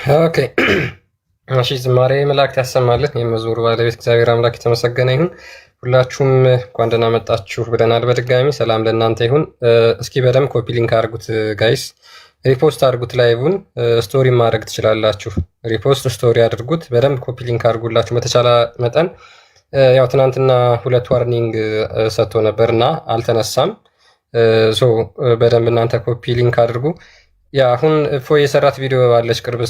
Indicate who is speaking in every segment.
Speaker 1: ኦኬ እሺ፣ ዝማሬ መላእክት ያሰማልን። የመዝሙሩ ባለቤት እግዚአብሔር አምላክ የተመሰገነ ይሁን። ሁላችሁም እንኳን ደህና መጣችሁ ብለናል። በድጋሚ ሰላም ለእናንተ ይሁን። እስኪ በደንብ ኮፒ ሊንክ አድርጉት ጋይስ፣ ሪፖስት አድርጉት። ላይቭን ስቶሪ ማድረግ ትችላላችሁ። ሪፖስት ስቶሪ አድርጉት። በደንብ ኮፒ ሊንክ አድርጉላችሁ በተቻለ መጠን። ያው ትናንትና ሁለት ዋርኒንግ ሰጥቶ ነበር እና አልተነሳም። በደንብ እናንተ ኮፒ ሊንክ አድርጉ። ያ አሁን እፎይ የሰራት ቪዲዮ ባለች ቅርብ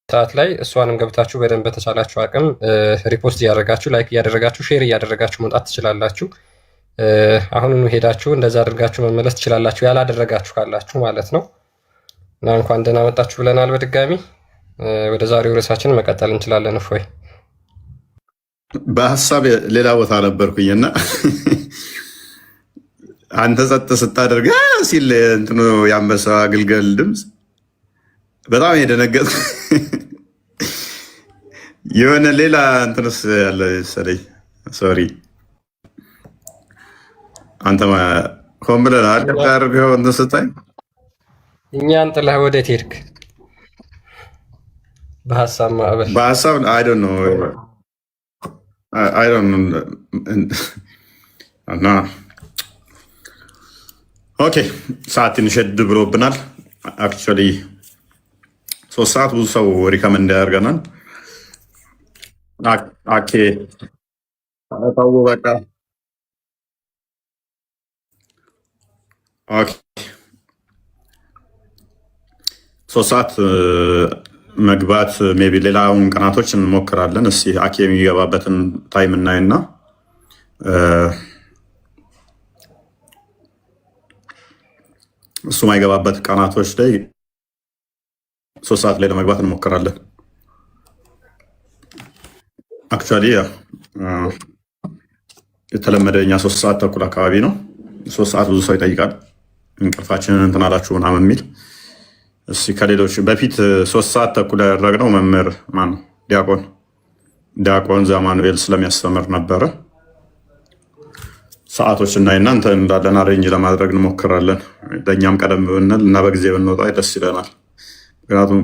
Speaker 1: ሰዓት ላይ እሷንም ገብታችሁ በደንብ በተቻላችሁ አቅም ሪፖስት እያደረጋችሁ ላይክ እያደረጋችሁ ሼር እያደረጋችሁ መምጣት ትችላላችሁ። አሁኑኑ ሄዳችሁ እንደዛ አድርጋችሁ መመለስ ትችላላችሁ፣ ያላደረጋችሁ ካላችሁ ማለት ነው። እና እንኳን ደህና መጣችሁ ብለናል በድጋሚ። ወደ ዛሬው ርዕሳችን መቀጠል እንችላለን። እፎይ
Speaker 2: በሀሳብ ሌላ ቦታ ነበርኩኝና አንተ ጸጥ ስታደርግ ሲል እንትኑ የአንበሳ ግልገል ድምፅ በጣም የደነገጥኩ የሆነ ሌላ እንትንስ ያለ መሰለኝ። ሶሪ አንተ ሆን ብለህ አድርገው እንትን ስታይ
Speaker 1: እኛን ጥለህ ወዴት ሄድክ? በሀሳብ ማዕበል
Speaker 2: በሀሳብ አይ ዶንት ኖ እና ኦኬ ሰዓት ትንሽ ሄድ ብሎብናል። አክቹዋሊ 3 ሰዓት ብዙ ሰው ሪከመንድ ያደርገናል። አኬ ታው በቃ ኦኬ 3 ሰዓት መግባት ሜቢ ሌላውን ቀናቶች እንሞክራለን። እስኪ አኬ የሚገባበትን ታይም እናይና እሱ ማይገባበት ቀናቶች ላይ 3 ሰዓት ላይ ለመግባት እንሞክራለን። አክቹዋሊ የተለመደ እኛ 3 ሰዓት ተኩል አካባቢ ነው። 3 ሰዓት ብዙ ሰው ይጠይቃል፣ እንቅልፋችንን እንትን አላችሁ ምናምን የሚል። እስኪ ከሌሎች በፊት 3 ሰዓት ተኩል ያደረግነው መምህር ማነው ዲያቆን ዘማኑኤል ስለሚያስተምር ነበረ። ሰዓቶች እና እናንተ እንዳለን አሬንጅ ለማድረግ እንሞክራለን። ለእኛም ቀደም ብንል እና በጊዜ ብንወጣ ደስ ይለናል። ምክንያቱም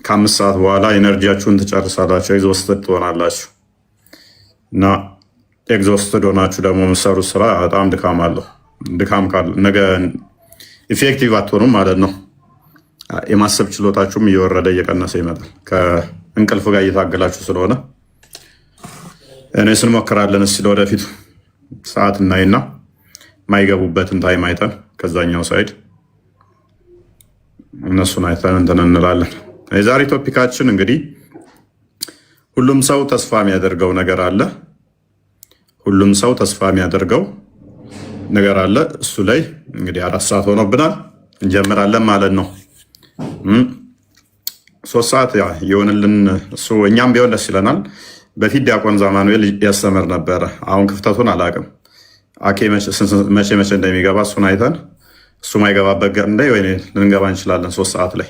Speaker 2: ከ5 ሰዓት በኋላ ኤነርጂያችሁን ትጨርሳላችሁ፣ ኤግዞስትድ ትሆናላችሁ እና ኤግዞስትድ ሆናችሁ ደግሞ የምትሰሩት ስራ በጣም ድካም አለው። ድካም ካለ ነገ ኢፌክቲቭ አትሆኑም ማለት ነው። የማሰብ ችሎታችሁም እየወረደ እየቀነሰ ይመጣል፣ ከእንቅልፍ ጋር እየታገላችሁ ስለሆነ እኔ ስንሞክራለን። እስኪ ወደፊት ሰዓት እናይና ማይገቡበትን ታይም አይተን ከዛኛው ሳይድ እነሱን አይተን እንትን እንላለን። የዛሬ ቶፒካችን እንግዲህ ሁሉም ሰው ተስፋ የሚያደርገው ነገር አለ። ሁሉም ሰው ተስፋ የሚያደርገው ነገር አለ። እሱ ላይ እንግዲህ 4 ሰዓት ሆኖብናል፣ እንጀምራለን ማለት ነው። 3 ሰዓት የሆንልን እሱ እኛም ቢሆን ደስ ይለናል። በፊት ዲያቆን ዘማኑኤል ያስተምር ነበረ። አሁን ክፍተቱን አላውቅም። አኬ መቼ እንደሚገባ እሱን አይተን እሱ ማይገባበት ቀን ላይ ወይ ልንገባ እንችላለን። 3 ሰዓት ላይ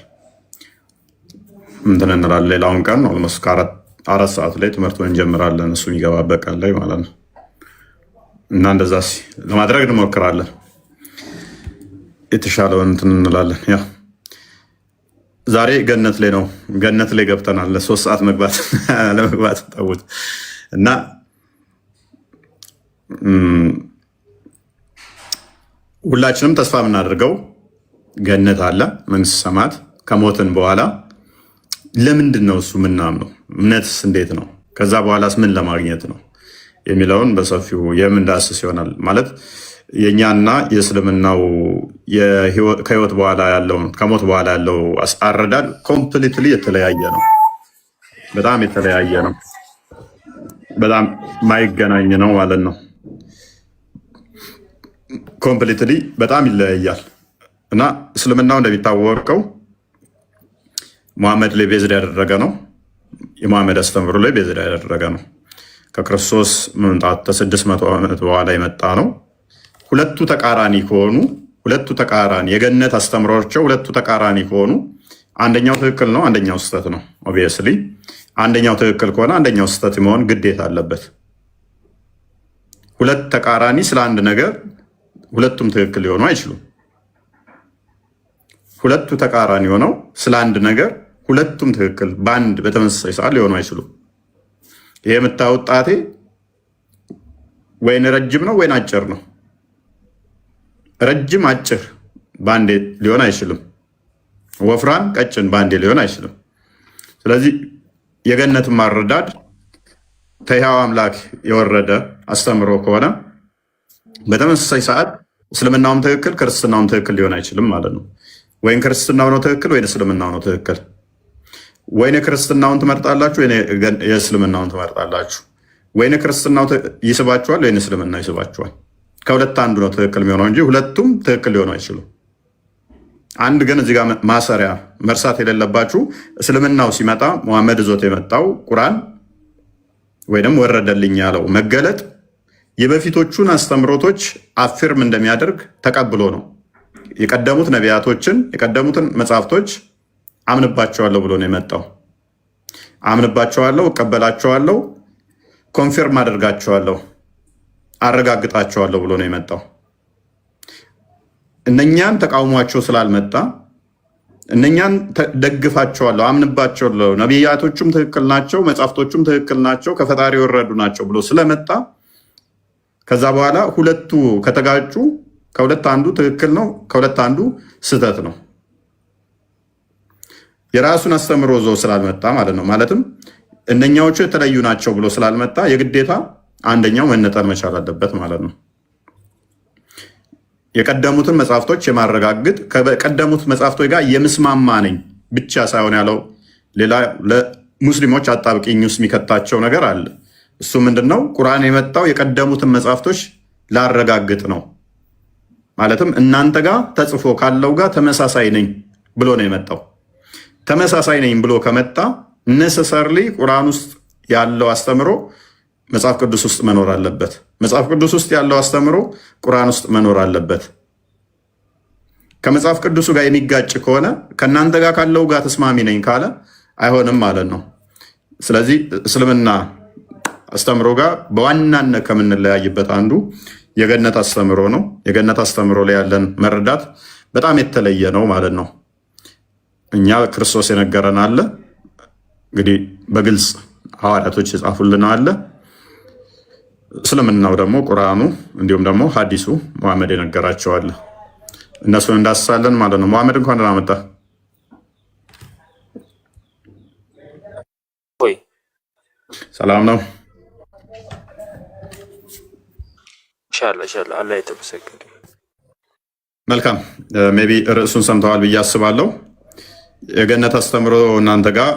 Speaker 2: እንትን እንላለን። ሌላውን ቀን ኦልሞስት ከ4 ሰዓት ላይ ትምህርቱን እንጀምራለን፣ እሱ የሚገባበት ቀን ላይ ማለት ነው። እና እንደዛ ለማድረግ እንሞክራለን። የተሻለውን እንትን እንላለን። ያ ዛሬ ገነት ላይ ነው። ገነት ላይ ገብተናል። ለ3 ሰዓት መግባት ለመግባት ተውት እና ሁላችንም ተስፋ የምናደርገው ገነት አለ፣ መንግስት ሰማያት ከሞትን በኋላ። ለምንድን ነው እሱ ምናምነው? እምነትስ እንዴት ነው? ከዛ በኋላስ ምን ለማግኘት ነው የሚለውን በሰፊው የምንዳስስ ይሆናል። ማለት የእኛና የእስልምናው ከህይወት በኋላ ያለውን ከሞት በኋላ ያለው አረዳድ ኮምፕሊትሊ የተለያየ ነው። በጣም የተለያየ ነው። በጣም ማይገናኝ ነው ማለት ነው። ኮምፕሊትሊ በጣም ይለያያል። እና እስልምናው እንደሚታወቀው ሙሐመድ ላይ ቤዝድ ያደረገ ነው። የሙሐመድ አስተምሮ ላይ ቤዝድ ያደረገ ነው። ከክርስቶስ መምጣት ከ600 ዓመት በኋላ የመጣ ነው። ሁለቱ ተቃራኒ የገነት አስተምሮቸው ሁለቱ ተቃራኒ ከሆኑ አንደኛው ትክክል ነው፣ አንደኛው ስህተት ነው። ኦብቪየስሊ አንደኛው ትክክል ከሆነ አንደኛው ስህተት መሆን ግዴታ አለበት። ሁለት ተቃራኒ ስለ አንድ ነገር ሁለቱም ትክክል ሊሆኑ አይችሉም። ሁለቱ ተቃራኒ ሆነው ስለ አንድ ነገር ሁለቱም ትክክል በአንድ በተመሳሳይ ሰዓት ሊሆኑ አይችሉም። ይህ የምታዩት ጣቴ ወይን ረጅም ነው ወይን አጭር ነው። ረጅም አጭር በአንዴ ሊሆን አይችልም። ወፍራም ቀጭን በአንዴ ሊሆን አይችልም። ስለዚህ የገነትን ማረዳድ ከሕያው አምላክ የወረደ አስተምሮ ከሆነ በተመሳሳይ ሰዓት እስልምናውም ትክክል ክርስትናውም ትክክል ሊሆን አይችልም ማለት ነው። ወይም ክርስትናው ነው ትክክል ወይ እስልምናው ነው ትክክል። ወይኔ ክርስትናውን ትመርጣላችሁ ወይ የእስልምናውን ትመርጣላችሁ። ወይኔ ክርስትናው ይስባችኋል ወይ እስልምና ይስባችኋል። ከሁለት አንዱ ነው ትክክል የሚሆነው እንጂ ሁለቱም ትክክል ሊሆኑ አይችሉም። አንድ ግን እዚህ ጋር ማሰሪያ መርሳት የሌለባችሁ እስልምናው ሲመጣ ሙሐመድ ዞት የመጣው ቁርአን ወይም ወረደልኝ ያለው መገለጥ የበፊቶቹን አስተምሮቶች አፊርም እንደሚያደርግ ተቀብሎ ነው። የቀደሙት ነቢያቶችን የቀደሙትን መጽሐፍቶች አምንባቸዋለሁ ብሎ ነው የመጣው። አምንባቸዋለሁ፣ እቀበላቸዋለሁ፣ ኮንፊርም አደርጋቸዋለሁ፣ አረጋግጣቸዋለሁ ብሎ ነው የመጣው። እነኛን ተቃውሟቸው ስላልመጣ እነኛን ደግፋቸዋለሁ፣ አምንባቸዋለሁ፣ ነቢያቶቹም ትክክል ናቸው፣ መጽሐፍቶቹም ትክክል ናቸው፣ ከፈጣሪ የወረዱ ናቸው ብሎ ስለመጣ ከዛ በኋላ ሁለቱ ከተጋጩ ከሁለት አንዱ ትክክል ነው፣ ከሁለት አንዱ ስህተት ነው። የራሱን አስተምሮ ዞ ስላልመጣ ማለት ነው። ማለትም እነኛዎቹ የተለዩ ናቸው ብሎ ስላልመጣ የግዴታ አንደኛው መነጠል መቻል አለበት ማለት ነው። የቀደሙትን መጽሐፍቶች የማረጋግጥ ከቀደሙት መጽሐፍቶች ጋር የምስማማ ነኝ ብቻ ሳይሆን ያለው ሌላ ለሙስሊሞች አጣብቂኝ ውስጥ የሚከታቸው ነገር አለ። እሱ ምንድን ነው? ቁርአን የመጣው የቀደሙትን መጽሐፍቶች ላረጋግጥ ነው። ማለትም እናንተ ጋር ተጽፎ ካለው ጋር ተመሳሳይ ነኝ ብሎ ነው የመጣው። ተመሳሳይ ነኝ ብሎ ከመጣ ነሰሰርሊ ቁርአን ውስጥ ያለው አስተምሮ መጽሐፍ ቅዱስ ውስጥ መኖር አለበት። መጽሐፍ ቅዱስ ውስጥ ያለው አስተምሮ ቁርአን ውስጥ መኖር አለበት። ከመጽሐፍ ቅዱሱ ጋር የሚጋጭ ከሆነ ከእናንተ ጋር ካለው ጋር ተስማሚ ነኝ ካለ አይሆንም ማለት ነው። ስለዚህ እስልምና አስተምሮ ጋር በዋናነት ከምንለያይበት አንዱ የገነት አስተምሮ ነው። የገነት አስተምሮ ላይ ያለን መረዳት በጣም የተለየ ነው ማለት ነው። እኛ ክርስቶስ የነገረን አለ፣ እንግዲህ በግልጽ ሐዋርያቶች የጻፉልን አለ። እስልምናው ደግሞ ቁርአኑ እንዲሁም ደግሞ ሐዲሱ መሐመድ የነገራቸው አለ። እነሱን እንዳስሳለን ማለት ነው። መሐመድ እንኳን ደህና መጣ። ሰላም ነው።
Speaker 3: ኢንሻአላህ አላህ የተመሰገነ።
Speaker 2: መልካም ሜይ ቢ ርዕሱን ሰምተዋል ብዬ አስባለሁ። የገነት አስተምሮ እናንተ ጋር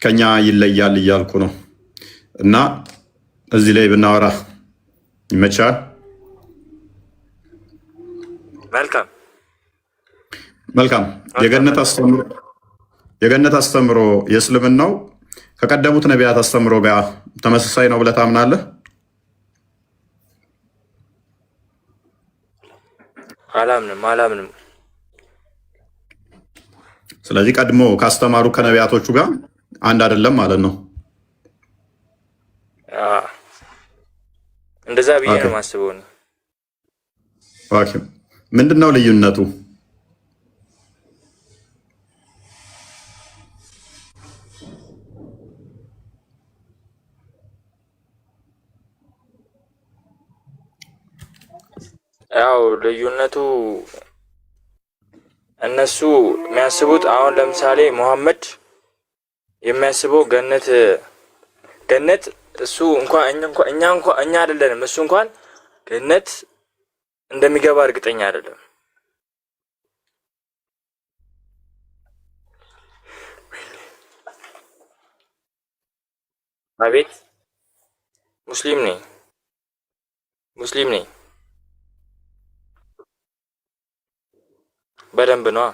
Speaker 2: ከኛ ይለያል እያልኩ ነው እና እዚህ ላይ ብናወራ ይመቻል። መልካም የገነት አስተምሮ የእስልምናው ከቀደሙት ነቢያት አስተምሮ ጋር ተመሳሳይ ነው ብለህ ታምናለህ?
Speaker 3: አላምንም።
Speaker 2: ስለዚህ ቀድሞ ካስተማሩ ከነቢያቶቹ ጋር አንድ አይደለም ማለት ነው።
Speaker 3: እንደዛ ብዬ ነው የማስበው።
Speaker 2: ምንድን ነው ልዩነቱ?
Speaker 3: ያው ልዩነቱ እነሱ የሚያስቡት አሁን ለምሳሌ ሙሐመድ የሚያስበው ገነት እሱ እኛ አይደለንም። እሱ እንኳን ገነት እንደሚገባ እርግጠኛ አይደለም። አቤት ሙስሊም ነኝ በደንብ ነው።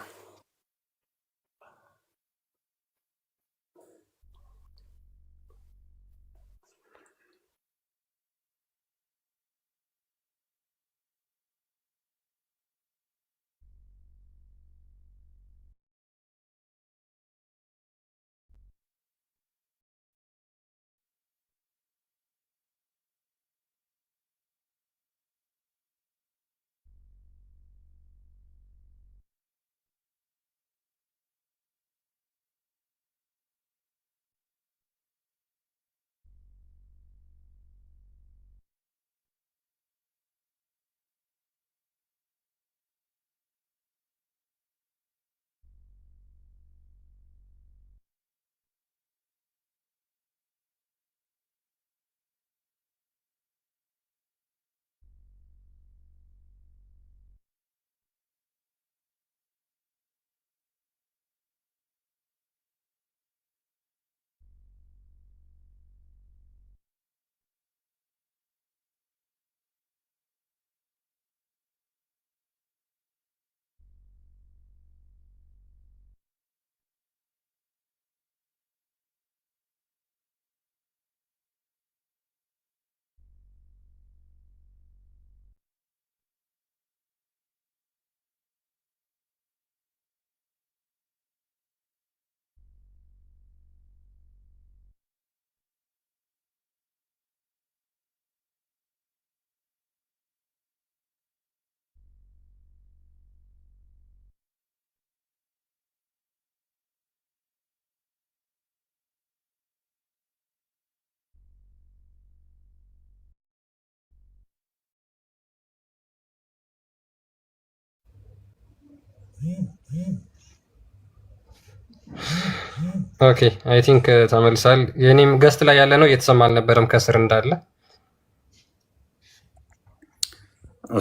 Speaker 1: ኦኬ አይ ቲንክ ተመልሳል። የኔም ገስት ላይ ያለ ነው እየተሰማ አልነበረም ከስር እንዳለ።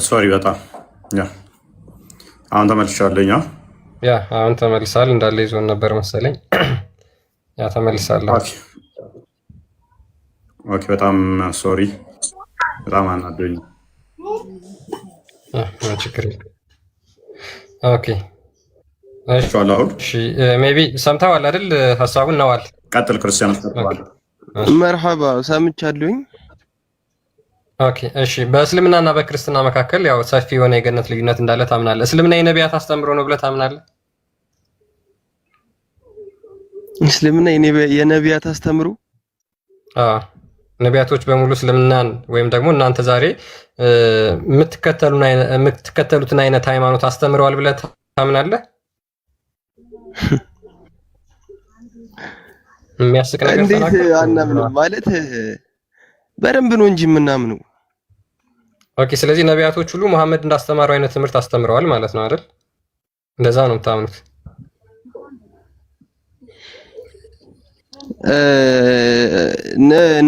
Speaker 2: ሶሪ በጣም ያ አሁን ተመልሻለኝ።
Speaker 1: ያ አሁን ተመልሳል። እንዳለ ይዞን ነበር መሰለኝ። ያ ተመልሳለሁ።
Speaker 2: ኦኬ በጣም ሶሪ፣ በጣም አናዶኝ።
Speaker 1: ችግር የለም። ኦኬ
Speaker 2: እሺ
Speaker 1: ሜቢ ሰምተዋል አይደል? ሀሳቡን ነዋል።
Speaker 2: ቀጥል ክርስቲያን ተባለ።
Speaker 4: መርሐባ ሰምቻለሁኝ።
Speaker 1: ኦኬ እሺ። በእስልምናና በክርስትና መካከል ያው ሰፊ የሆነ የገነት ልዩነት እንዳለ ታምናለህ? እስልምና የነቢያት አስተምሮ ነው ብለህ ታምናለህ?
Speaker 4: እስልምና የነቢያት አስተምሮ?
Speaker 1: አዎ ነቢያቶች በሙሉ እስልምናን ወይም ደግሞ እናንተ ዛሬ የምትከተሉትን አይነት ሃይማኖት አስተምረዋል ብለህ ታምናለህ? የሚያስቅ ነገር
Speaker 4: እንዴት አናምንም? ማለት በደንብ ነው እንጂ የምናምነው።
Speaker 1: ኦኬ ስለዚህ ነቢያቶች ሁሉ መሐመድ እንዳስተማረው አይነት ትምህርት አስተምረዋል ማለት ነው አይደል? እንደዛ ነው የምታምኑት?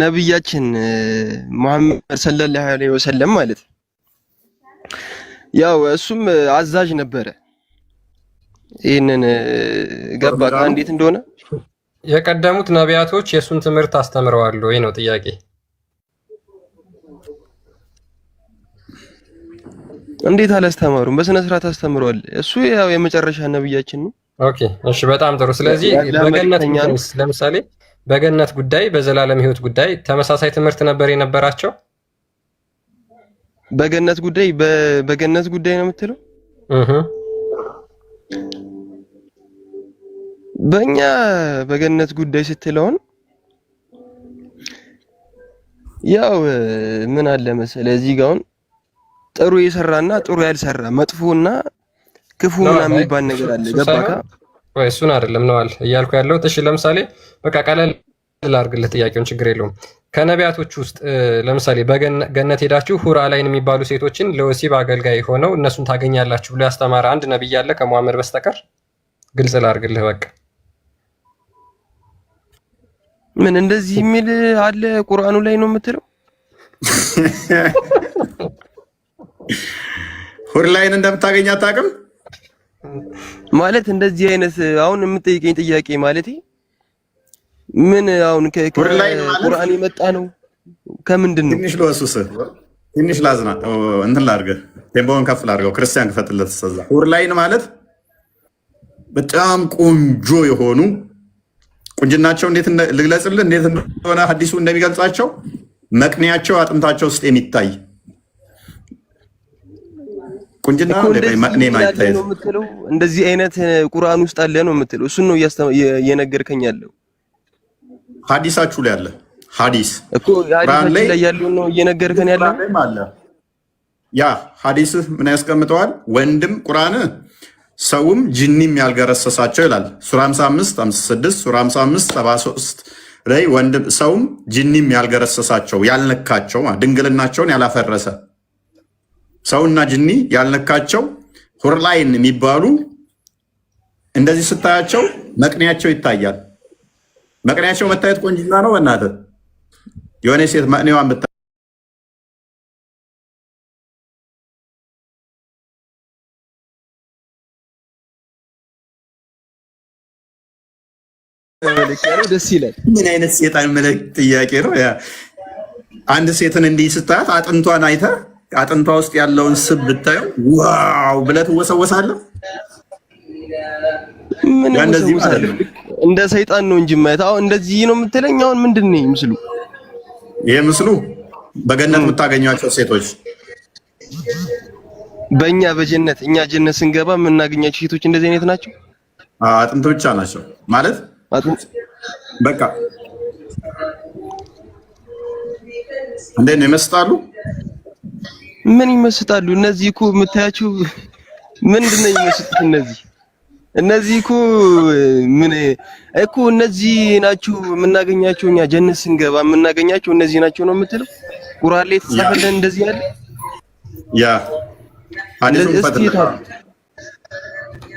Speaker 4: ነብያችን መሐመድ ሰለላሁ ዐለይሂ ወሰለም ማለት ያው እሱም አዛዥ ነበረ። ይሄንን ገባ እንዴት እንደሆነ።
Speaker 1: የቀደሙት ነቢያቶች የሱን ትምህርት አስተምረዋል ወይ ነው ጥያቄ።
Speaker 4: እንዴት አላስተማሩም? በስነ ስርዓት አስተምረዋል። እሱ ያው የመጨረሻ ነብያችን ነው።
Speaker 1: ኦኬ እሺ በጣም ጥሩ። ስለዚህ በገነት ለምሳሌ በገነት ጉዳይ በዘላለም ህይወት ጉዳይ ተመሳሳይ ትምህርት ነበር የነበራቸው?
Speaker 4: በገነት ጉዳይ ነው የምትለው? በእኛ በገነት ጉዳይ ስትለውን ያው ምን አለ መሰለህ እዚህ ጋር አሁን ጥሩ የሰራና ጥሩ ያልሰራ መጥፎና ክፉ ምናምን የሚባል ነገር አለ። ገባካ
Speaker 1: ወይ? እሱን አይደለም ነዋል እያልኩ ያለው። እሺ ለምሳሌ በቃ ቀለል ላድርግልህ ጥያቄውን፣ ችግር የለውም። ከነቢያቶች ውስጥ ለምሳሌ በገነት ሄዳችሁ ሁር አላይን የሚባሉ ሴቶችን ለወሲብ አገልጋይ ሆነው እነሱን ታገኛላችሁ ብሎ ያስተማረ አንድ ነብይ አለ ከሙሐመድ በስተቀር? ግልጽ ላድርግልህ በቃ።
Speaker 4: ምን እንደዚህ የሚል አለ ቁርአኑ ላይ ነው የምትለው?
Speaker 2: ሁር ላይን እንደምታገኝ አታውቅም
Speaker 4: ማለት እንደዚህ አይነት አሁን የምጠይቀኝ ጥያቄ ማለት ምን አሁን ከቁርአን የመጣ ነው ከምንድን ነው?
Speaker 2: ትንሽ ለወሱስ ትንሽ ላዝና እንትን ላድርገህ፣ ቴምቦን ከፍ ላድርገው። ክርስቲያን ክፈትለት ተሰዛ። ሁር ላይን ማለት በጣም ቆንጆ የሆኑ ቁንጅናቸው እንዴት ልግለጽልህ፣ እንዴት እንደሆነ ሐዲሱ እንደሚገልጻቸው መቅኔያቸው አጥንታቸው ውስጥ የሚታይ ቁንጅና መቅኔ ማይታይ
Speaker 4: ነው የምትለው? እንደዚህ አይነት ቁርአን ውስጥ አለ ነው የምትለው? እሱን ነው እየነገርከኝ ያለው?
Speaker 2: ሐዲሳችሁ ላይ አለ። ሐዲስ
Speaker 4: እኮ ሐዲሳችሁ ላይ ያለው ነው እየነገርከኝ ያለው?
Speaker 2: ያ ሐዲስ ምን ያስቀምጠዋል? ወንድም ቁርአን ሰውም ጅኒም ያልገረሰሳቸው ይላል። ሱራ 55 56 ሱራ 55 73 ላይ ወንድም ሰውም ጅኒም ያልገረሰሳቸው ያልነካቸው፣ ድንግልናቸውን ያላፈረሰ ሰውና ጅኒ ያልነካቸው ሁር ላይን የሚባሉ እንደዚህ ስታያቸው መቅኔያቸው ይታያል። መቅኔያቸው መታየት ቆንጅና ነው። በእናትህ የሆነ ሴት መቅኔዋን ብታ
Speaker 4: ደስ ይላል።
Speaker 2: ምን አይነት ሴጣን መልክ ጥያቄ ነው? አንድ ሴትን እንዲህ ስታያት አጥንቷን አይተህ አጥንቷ ውስጥ ያለውን ስብ ብታየው ዋው ብለህ ትወሰወሳለህ።
Speaker 4: ምን እንደ ሰይጣን ነው እንጂ ማለት አሁን እንደዚህ ነው የምትለኝ? አሁን ምንድን ነው ምስሉ?
Speaker 2: ይሄ ምስሉ በገነት የምታገኟቸው ሴቶች
Speaker 4: በእኛ በጀነት እኛ ጀነት ስንገባ የምናገኛቸው ሴቶች እንደዚህ አይነት ናቸው።
Speaker 2: አጥንት ብቻ ናቸው ማለት በቃ እንዴት ነው ይመስጣሉ?
Speaker 4: ምን ይመስጣሉ? እነዚህ እኮ የምታያቸው ምንድን ነው የሚመስጡት? እነዚህ እኮ ምን እኮ እነዚህ ናቸው የምናገኛቸው እኛ ጀነት ስንገባ የምናገኛቸው እነዚህ ናቸው ነው የምትለው? ቁርአን ላይ የተጻፈልን እንደዚህ ያለ
Speaker 2: ያ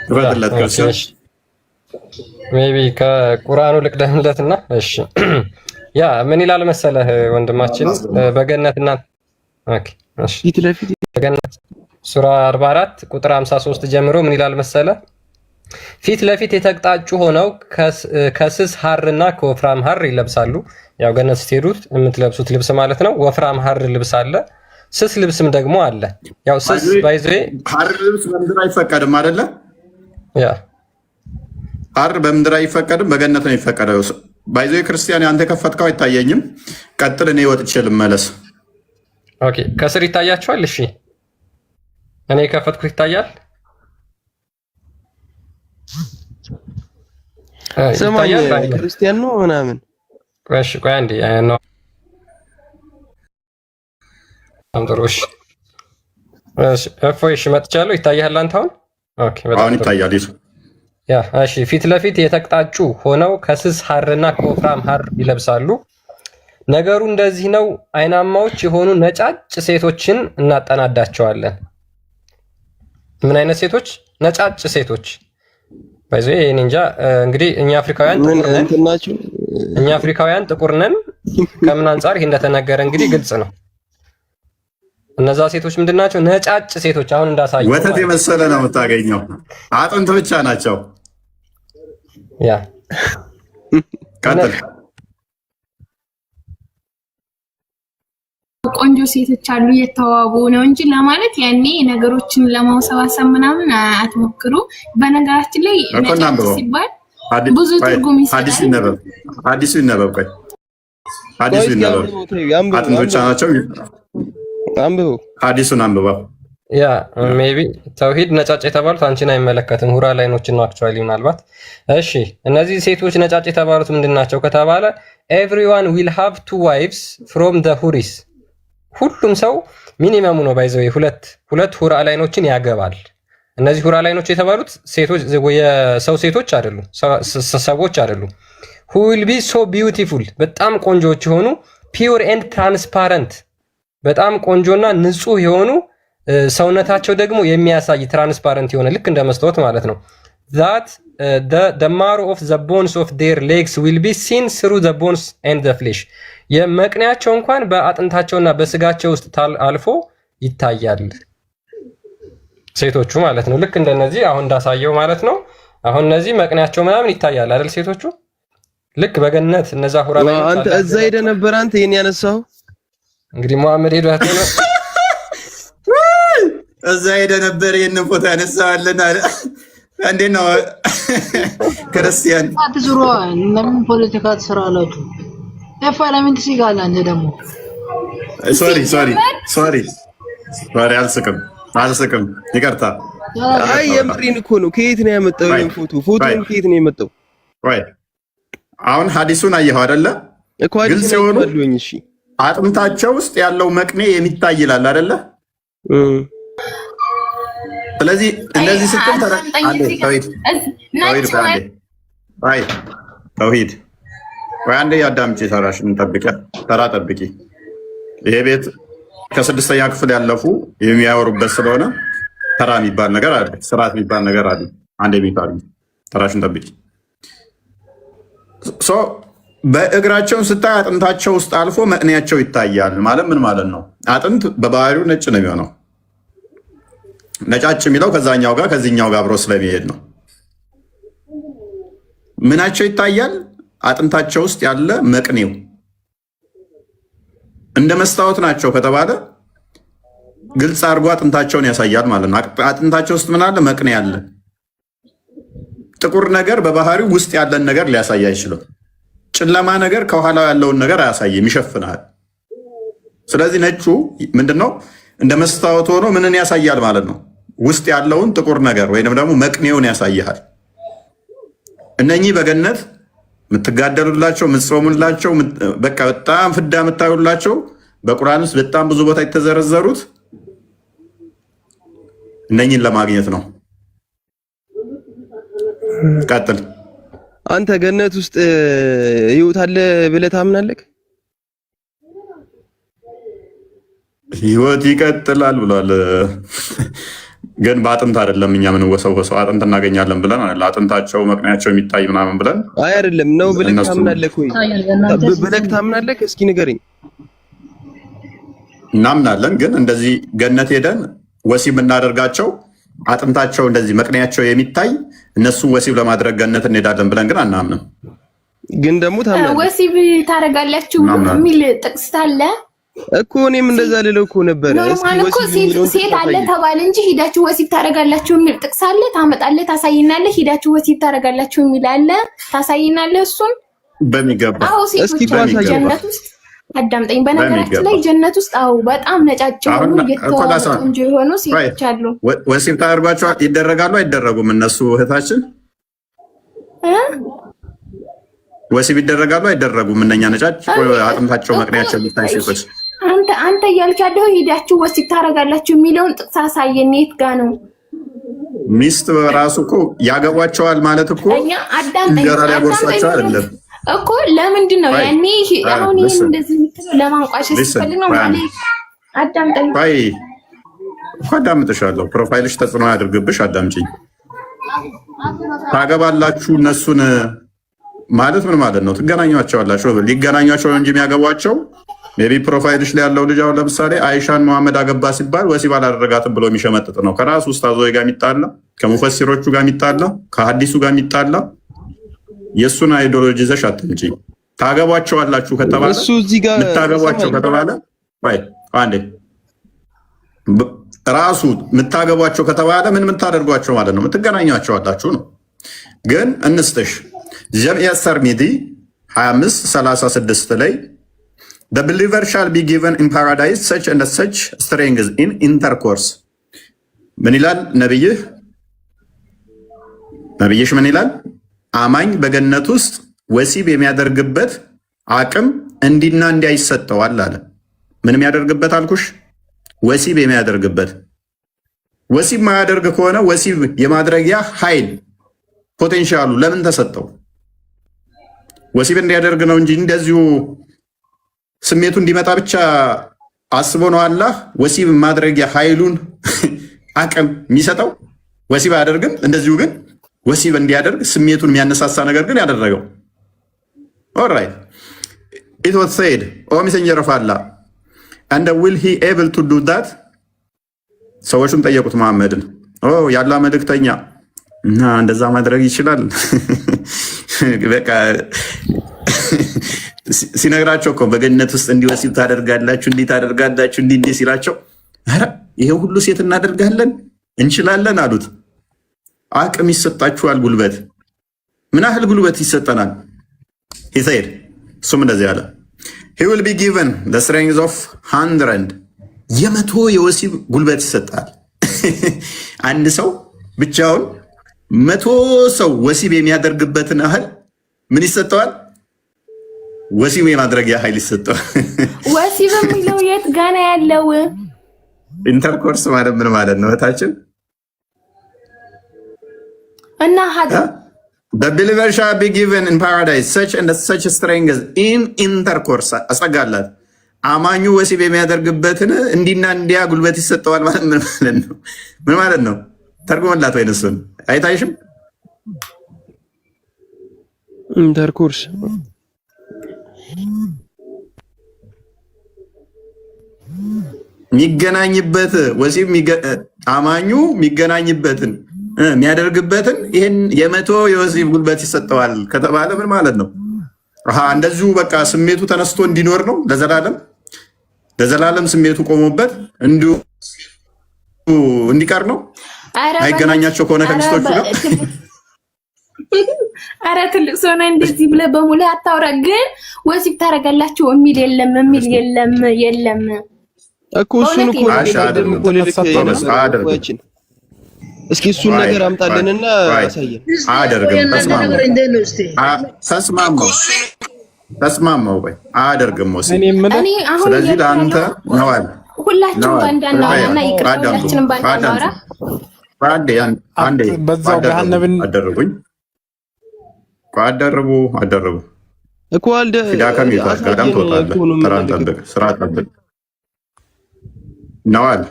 Speaker 2: ክፈትለት ክርስቲያን
Speaker 1: ሜቢ ከቁርአኑ ልቅደምለትና እሺ ያ ምን ይላል መሰለህ ወንድማችን በገነትና ኦኬ እሺ
Speaker 4: ፊት ለፊት
Speaker 1: በገነት ሱራ 44 ቁጥር 53 ጀምሮ ምን ይላል መሰለህ ፊት ለፊት የተቅጣጩ ሆነው ከስስ ሐርና ከወፍራም ሐር ይለብሳሉ። ያው ገነት ስትሄዱት የምትለብሱት ልብስ ማለት ነው። ወፍራም ሐር ልብስ አለ፣ ስስ ልብስም ደግሞ አለ። ያው ስስ ባይዘ
Speaker 2: ሐር ልብስ በምድር አይፈቀድም አይደለ?
Speaker 1: ያ
Speaker 2: ሐር በምድር አይፈቀድም፣ በገነት ነው የሚፈቀደው። ባይዘ ክርስቲያን አንተ ከፈትከው አይታየኝም። ቀጥል፣ እኔ ወጥቼ ልመለስ።
Speaker 1: ኦኬ ከስር ይታያችኋል። እሺ እኔ ከፈትኩት ይታያል።
Speaker 4: ሰማይ ክርስቲያን ነው ምናምን።
Speaker 1: እሺ ቆይ አንዴ ነው አምጥሮሽ እሺ መጥቻለሁ። ይታያል አንተ አሁን? ኦኬ
Speaker 2: በጣም ይታያል።
Speaker 1: ያ እሺ ፊት ለፊት የተቅጣጩ ሆነው ከስስ ሐርና ከወፍራም ሐር ይለብሳሉ። ነገሩ እንደዚህ ነው። አይናማዎች የሆኑ ነጫጭ ሴቶችን እናጠናዳቸዋለን። ምን አይነት ሴቶች? ነጫጭ ሴቶች ባይዘ እኔ እንጃ። እንግዲህ እኛ አፍሪካውያን ጥቁር ነን። ከምን አንፃር ይሄ እንደተነገረ እንግዲህ ግልጽ ነው። እነዛ ሴቶች ምንድናቸው? ነጫጭ ሴቶች። አሁን እንዳሳየው
Speaker 2: ወተት የመሰለ ነው የምታገኘው። አጥንት ብቻ ናቸው።
Speaker 1: ያ
Speaker 2: ቀጥል።
Speaker 5: ቆንጆ ሴቶች አሉ የተዋቡ ነው እንጂ ለማለት ያኔ ነገሮችን ለማውሰባሰብ ምናምን አትሞክሩ። በነገራችን ላይ ነጫጭ ሲባል ብዙ ትርጉም ይሰጣል።
Speaker 2: አዲሱ ይነበብ። ቆይ አዲሱ ይነበብ። አጥንት ብቻ ናቸው።
Speaker 4: አንብበው፣
Speaker 2: አዲሱን አንብበው።
Speaker 1: ያ ሜቢ ተውሂድ ነጫጭ የተባሉት አንቺን አይመለከትም። ሁራ ላይኖችን ነው አክቹአሊ ምናልባት። እሺ እነዚህ ሴቶች ነጫጭ የተባሉት ምንድናቸው ከተባለ ኤቭሪዋን ዊል ሃቭ ቱ ዋይቭስ ፍሮም ዘ ሁሪስ። ሁሉም ሰው ሚኒመሙ ነው ባይዘው ሁለት ሁራ ላይኖችን ያገባል። እነዚህ ሁራ ላይኖች የተባሉት ሴቶች የሰው ሴቶች አይደሉም፣ ሰዎች አይደሉም። who will be so beautiful በጣም ቆንጆዎች የሆኑ pure and transparent በጣም ቆንጆና ንጹህ የሆኑ ሰውነታቸው ደግሞ የሚያሳይ ትራንስፓረንት የሆነ ልክ እንደ መስታወት ማለት ነው። that the marrow of the bones of their legs will be seen through the bones and the flesh የመቅኔያቸው እንኳን በአጥንታቸውና በስጋቸው ውስጥ አልፎ ይታያል። ሴቶቹ ማለት ነው። ልክ እንደነዚህ አሁን እንዳሳየው ማለት ነው። አሁን እነዚህ መቅኔያቸው ምናምን ይታያል አይደል? ሴቶቹ ልክ በገነት እነዛ ሁራ ላይ
Speaker 4: አንተ እዛ ሄደህ ነበር አንተ ይሄን ያነሳው
Speaker 1: እንግዲህ መሐመድ ሄዶ ያተነ
Speaker 2: እዛ ሄደህ ነበር ይሄንን ፎቶ ያነሳዋልና እንዴት ነው ክርስቲያን
Speaker 6: አትዝሩ? ለምን ፖለቲካ ትሰራላችሁ? ለፓርላሜንት ሲጋላ አንተ ደግሞ
Speaker 2: ሶሪ አልስቅም፣ ይቅርታ።
Speaker 4: አይ የምሪን እኮ ነው። ከየት ነው ያመጣው ይሄን ፎቶ? ፎቶን ከየት ነው ያመጣው?
Speaker 2: ወይ አሁን ሐዲሱን አየኸው አይደለ? ግን ሲሆኑ
Speaker 4: እሺ
Speaker 2: አጥንታቸው ውስጥ ያለው መቅኔ የሚታይ ይላል አይደለ? ስለዚህ እንደዚህ ስትል ተውሂድ ወይ አንዴ አዳምጪ፣ ተራሽን ተራ ጠብቂ። ይሄ ቤት ከስድስተኛ ክፍል ያለፉ የሚያወሩበት ስለሆነ ተራ የሚባል ነገር አለ፣ ስርዓት የሚባል ነገር አለ። አንዴ የሚባል ተራሽን ጠብቂ። በእግራቸውን ስታይ አጥንታቸው ውስጥ አልፎ መቅኔያቸው ይታያል ማለት ምን ማለት ነው? አጥንት በባህሪው ነጭ ነው የሚሆነው። ነጫጭ የሚለው ከዛኛው ጋር ከዚህኛው ጋር አብሮ ስለሚሄድ ነው። ምናቸው ይታያል? አጥንታቸው ውስጥ ያለ መቅኔው። እንደ መስታወት ናቸው ከተባለ ግልጽ አድርጎ አጥንታቸውን ያሳያል ማለት ነው። አጥንታቸው ውስጥ ምን አለ? መቅኔ አለ። ጥቁር ነገር በባህሪው ውስጥ ያለን ነገር ሊያሳይ አይችልም። ጨለማ ነገር ከኋላው ያለውን ነገር አያሳይም፣ ይሸፍናል። ስለዚህ ነጩ ምንድነው? እንደ መስታወት ሆኖ ምንን ያሳያል ማለት ነው? ውስጥ ያለውን ጥቁር ነገር ወይንም ደግሞ መቅኔውን ያሳያል። እነኚህ በገነት የምትጋደሉላቸው፣ የምትጾሙላቸው፣ በቃ በጣም ፍዳ የምታዩላቸው በቁርአን ውስጥ በጣም ብዙ ቦታ የተዘረዘሩት እነኚህን ለማግኘት ነው። ቀጥል።
Speaker 4: አንተ ገነት ውስጥ ህይወት አለ ብለህ ታምናለህ?
Speaker 2: ህይወት ይቀጥላል ብሏል። ግን በአጥንት አይደለም እኛ የምንወሰወሰው። አጥንት እናገኛለን ብለን አጥንታቸው መቅንያቸው የሚታይ ምናምን ብለን
Speaker 4: አይ አይደለም ነው ብለህ ታምናለህ ወይ? ብለህ ታምናለህ? እስኪ ንገረኝ።
Speaker 2: እናምናለን፣ ግን እንደዚህ ገነት ሄደን ወሲብ የምናደርጋቸው አጥንታቸው እንደዚህ መቅንያቸው የሚታይ እነሱን ወሲብ ለማድረግ ገነት እንሄዳለን ብለን ግን አናምንም።
Speaker 4: ግን ደግሞ ታምናለህ?
Speaker 5: ወሲብ ታደርጋላችሁ የሚል ጥቅስ አለ
Speaker 4: እኮ። እኔም እንደዛ ልለው እኮ ነበር።
Speaker 5: ኖርማል እኮ ሴት አለ ተባለ እንጂ ሂዳችሁ ወሲብ ታደርጋላችሁ የሚል ጥቅስ አለ። ታመጣለህ፣ ታሳይናለህ። ሂዳችሁ ወሲብ ታደርጋላችሁ የሚል አለ። ታሳይናለህ እሱን
Speaker 2: በሚገባ።
Speaker 5: አዎ ሴቶች ጀነት ውስጥ አዳምጠኝ። በነገራችን ላይ ጀነት ውስጥ አዎ በጣም ነጫጭ ሆኑ የተዋጡ እንጂ የሆኑ ሴቶች አሉ።
Speaker 2: ወሲብ ታደርጓቸው ይደረጋሉ አይደረጉም? እነሱ እህታችን ወሲብ ይደረጋሉ አይደረጉም? እነኛ ነጫጭ አጥንታቸው መቅንያቸው የሚታይ ሴቶች
Speaker 5: አንተ እያልክ ያለው ሂዳችሁ ወሲብ ታደርጋላችሁ የሚለውን ጥቅስ አሳየን። የት ጋ ነው?
Speaker 2: ሚስት በራሱ እኮ ያገቧቸዋል ማለት እኮ እንጀራ ሊያጎርሷቸው አይደለም እኮ።
Speaker 5: ለምንድን ነው ያኔ አሁን ይሄን እንደዚህ የምትለው? ለማንቋሸሽ ሲፈልግ ነው ማለት። አዳምጠኝ
Speaker 2: እኮ አዳምጥሻለሁ። ፕሮፋይልሽ ተጽዕኖ ያድርግብሽ። አዳምጪኝ። ታገባላችሁ እነሱን ማለት ምን ማለት ነው? ትገናኟቸዋላችሁ። ሊገናኟቸው እንጂ የሚያገቧቸው ሜቢ ፕሮፋይልሽ ላይ ያለው ልጅ አሁን ለምሳሌ አይሻን መሐመድ አገባ ሲባል ወሲብ አላደረጋትም ብሎ የሚሸመጥጥ ነው። ከራሱ ኡስታዞች ጋር የሚጣላ፣ ከሙፈሲሮቹ ጋር የሚጣላ፣ ከሐዲሱ ጋር የሚጣላ የእሱን አይዲዮሎጂ ይዘሽ አትምጪ። ታገቧቸዋላችሁ ከተባለ
Speaker 4: እሱ እዚህ ጋር
Speaker 2: የምታገቧቸው ከተባለ አንዴ ራሱ የምታገቧቸው ከተባለ ምን የምታደርጓቸው ማለት ነው? የምትገናኟቸዋላችሁ ነው። ግን እንስተሽ ጀምዒያ ተርሚዚ 2536 ላይ the believer shall be given in paradise such and such strength in intercourse ምን ይላል ነብይሽ? ምን ይላል? አማኝ በገነት ውስጥ ወሲብ የሚያደርግበት አቅም እንዲና እንዲያ ይሰጠዋል አለ። ምን የሚያደርግበት አልኩሽ? ወሲብ የሚያደርግበት። ወሲብ ማያደርግ ከሆነ ወሲብ የማድረጊያ ኃይል ፖቴንሻሉ ለምን ተሰጠው? ወሲብ እንዲያደርግ ነው እንጂ እንደዚሁ ስሜቱ እንዲመጣ ብቻ አስቦ ነው አላህ ወሲብ ማድረጊያ ኃይሉን አቅም የሚሰጠው? ወሲብ አያደርግም። እንደዚሁ ግን ወሲብ እንዲያደርግ ስሜቱን የሚያነሳሳ ነገር ግን ያደረገው። ኦልራይት ኢት ዋዝ ሴድ ኦ ሜሴንጀር ኦፍ አላህ and will he able to do that? ሰዎቹም ጠየቁት መሐመድን ያላ መልእክተኛ እና እንደዛ ማድረግ ይችላል? በቃ ሲነግራቸው እኮ በገነት ውስጥ እንዲህ ወሲብ ታደርጋላችሁ፣ እንዲህ ታደርጋላችሁ፣ እንዲህ ሲላቸው ኧረ ይሄ ሁሉ ሴት እናደርጋለን እንችላለን አሉት። አቅም ይሰጣችኋል፣ ጉልበት። ምን ያህል ጉልበት ይሰጠናል? ሂሰይድ እሱም እንደዚህ አለ he will be given the strength of 100 የመቶ የወሲብ ጉልበት ይሰጣል። አንድ ሰው ብቻውን 100 ሰው ወሲብ የሚያደርግበትን ያህል ምን ይሰጠዋል? ወሲብ የማድረጊያ ኃይል ይሰጠዋል።
Speaker 5: ወሲብ የሚለው የት ጋና ያለው?
Speaker 2: ኢንተርኮርስ ማለት ምን ማለት ነው እህታችን?
Speaker 5: እና ሀዳ
Speaker 2: the believer shall be given in paradise such and such strength in intercourse አጸጋላት። አማኙ ወሲብ የሚያደርግበትን እንዲና እንዲያ ጉልበት ይሰጠዋል ማለት ምን ማለት ነው? ምን ማለት ነው? ተርጉምላት ወይ እሱን አይታይሽም?
Speaker 4: ኢንተርኮርስ
Speaker 2: የሚገናኝበት ወሲብ አማኙ የሚገናኝበትን የሚያደርግበትን ይህን የመቶ የወሲብ ጉልበት ይሰጠዋል ከተባለ ምን ማለት ነው? እንደዚሁ በቃ ስሜቱ ተነስቶ እንዲኖር ነው ለዘላለም ስሜቱ ቆሞበት እንዲሁ እንዲቀር ነው። አይገናኛቸው ከሆነ ከሚስቶቹ ጋር
Speaker 5: አረ ትልቅ ሰው ነህ እንደዚህ ብለህ በሙሉ አታውራ። ግን ወሲብ ታደርጋላችሁ የሚል የለም
Speaker 4: እኮ እሱን እኮ እስኪ እሱን ነገር አምጣልንና አሳየን።
Speaker 2: አያደርግም። ተስማማው ወይ አያደርግም ወሲብ። ስለዚህ ለአንተ ነዋል
Speaker 5: ሁላችሁም ባንዳናውና ይቅርታችንን ባንዳናውራ
Speaker 2: አንዴ
Speaker 7: በዛው ገሃነብን
Speaker 2: አደረጉኝ አደረቡ
Speaker 4: እኮ አልደ
Speaker 2: ፊዳከም ይፋሽ ጋዳም ተወጣለ። ስራ ጠብቅ ነዋል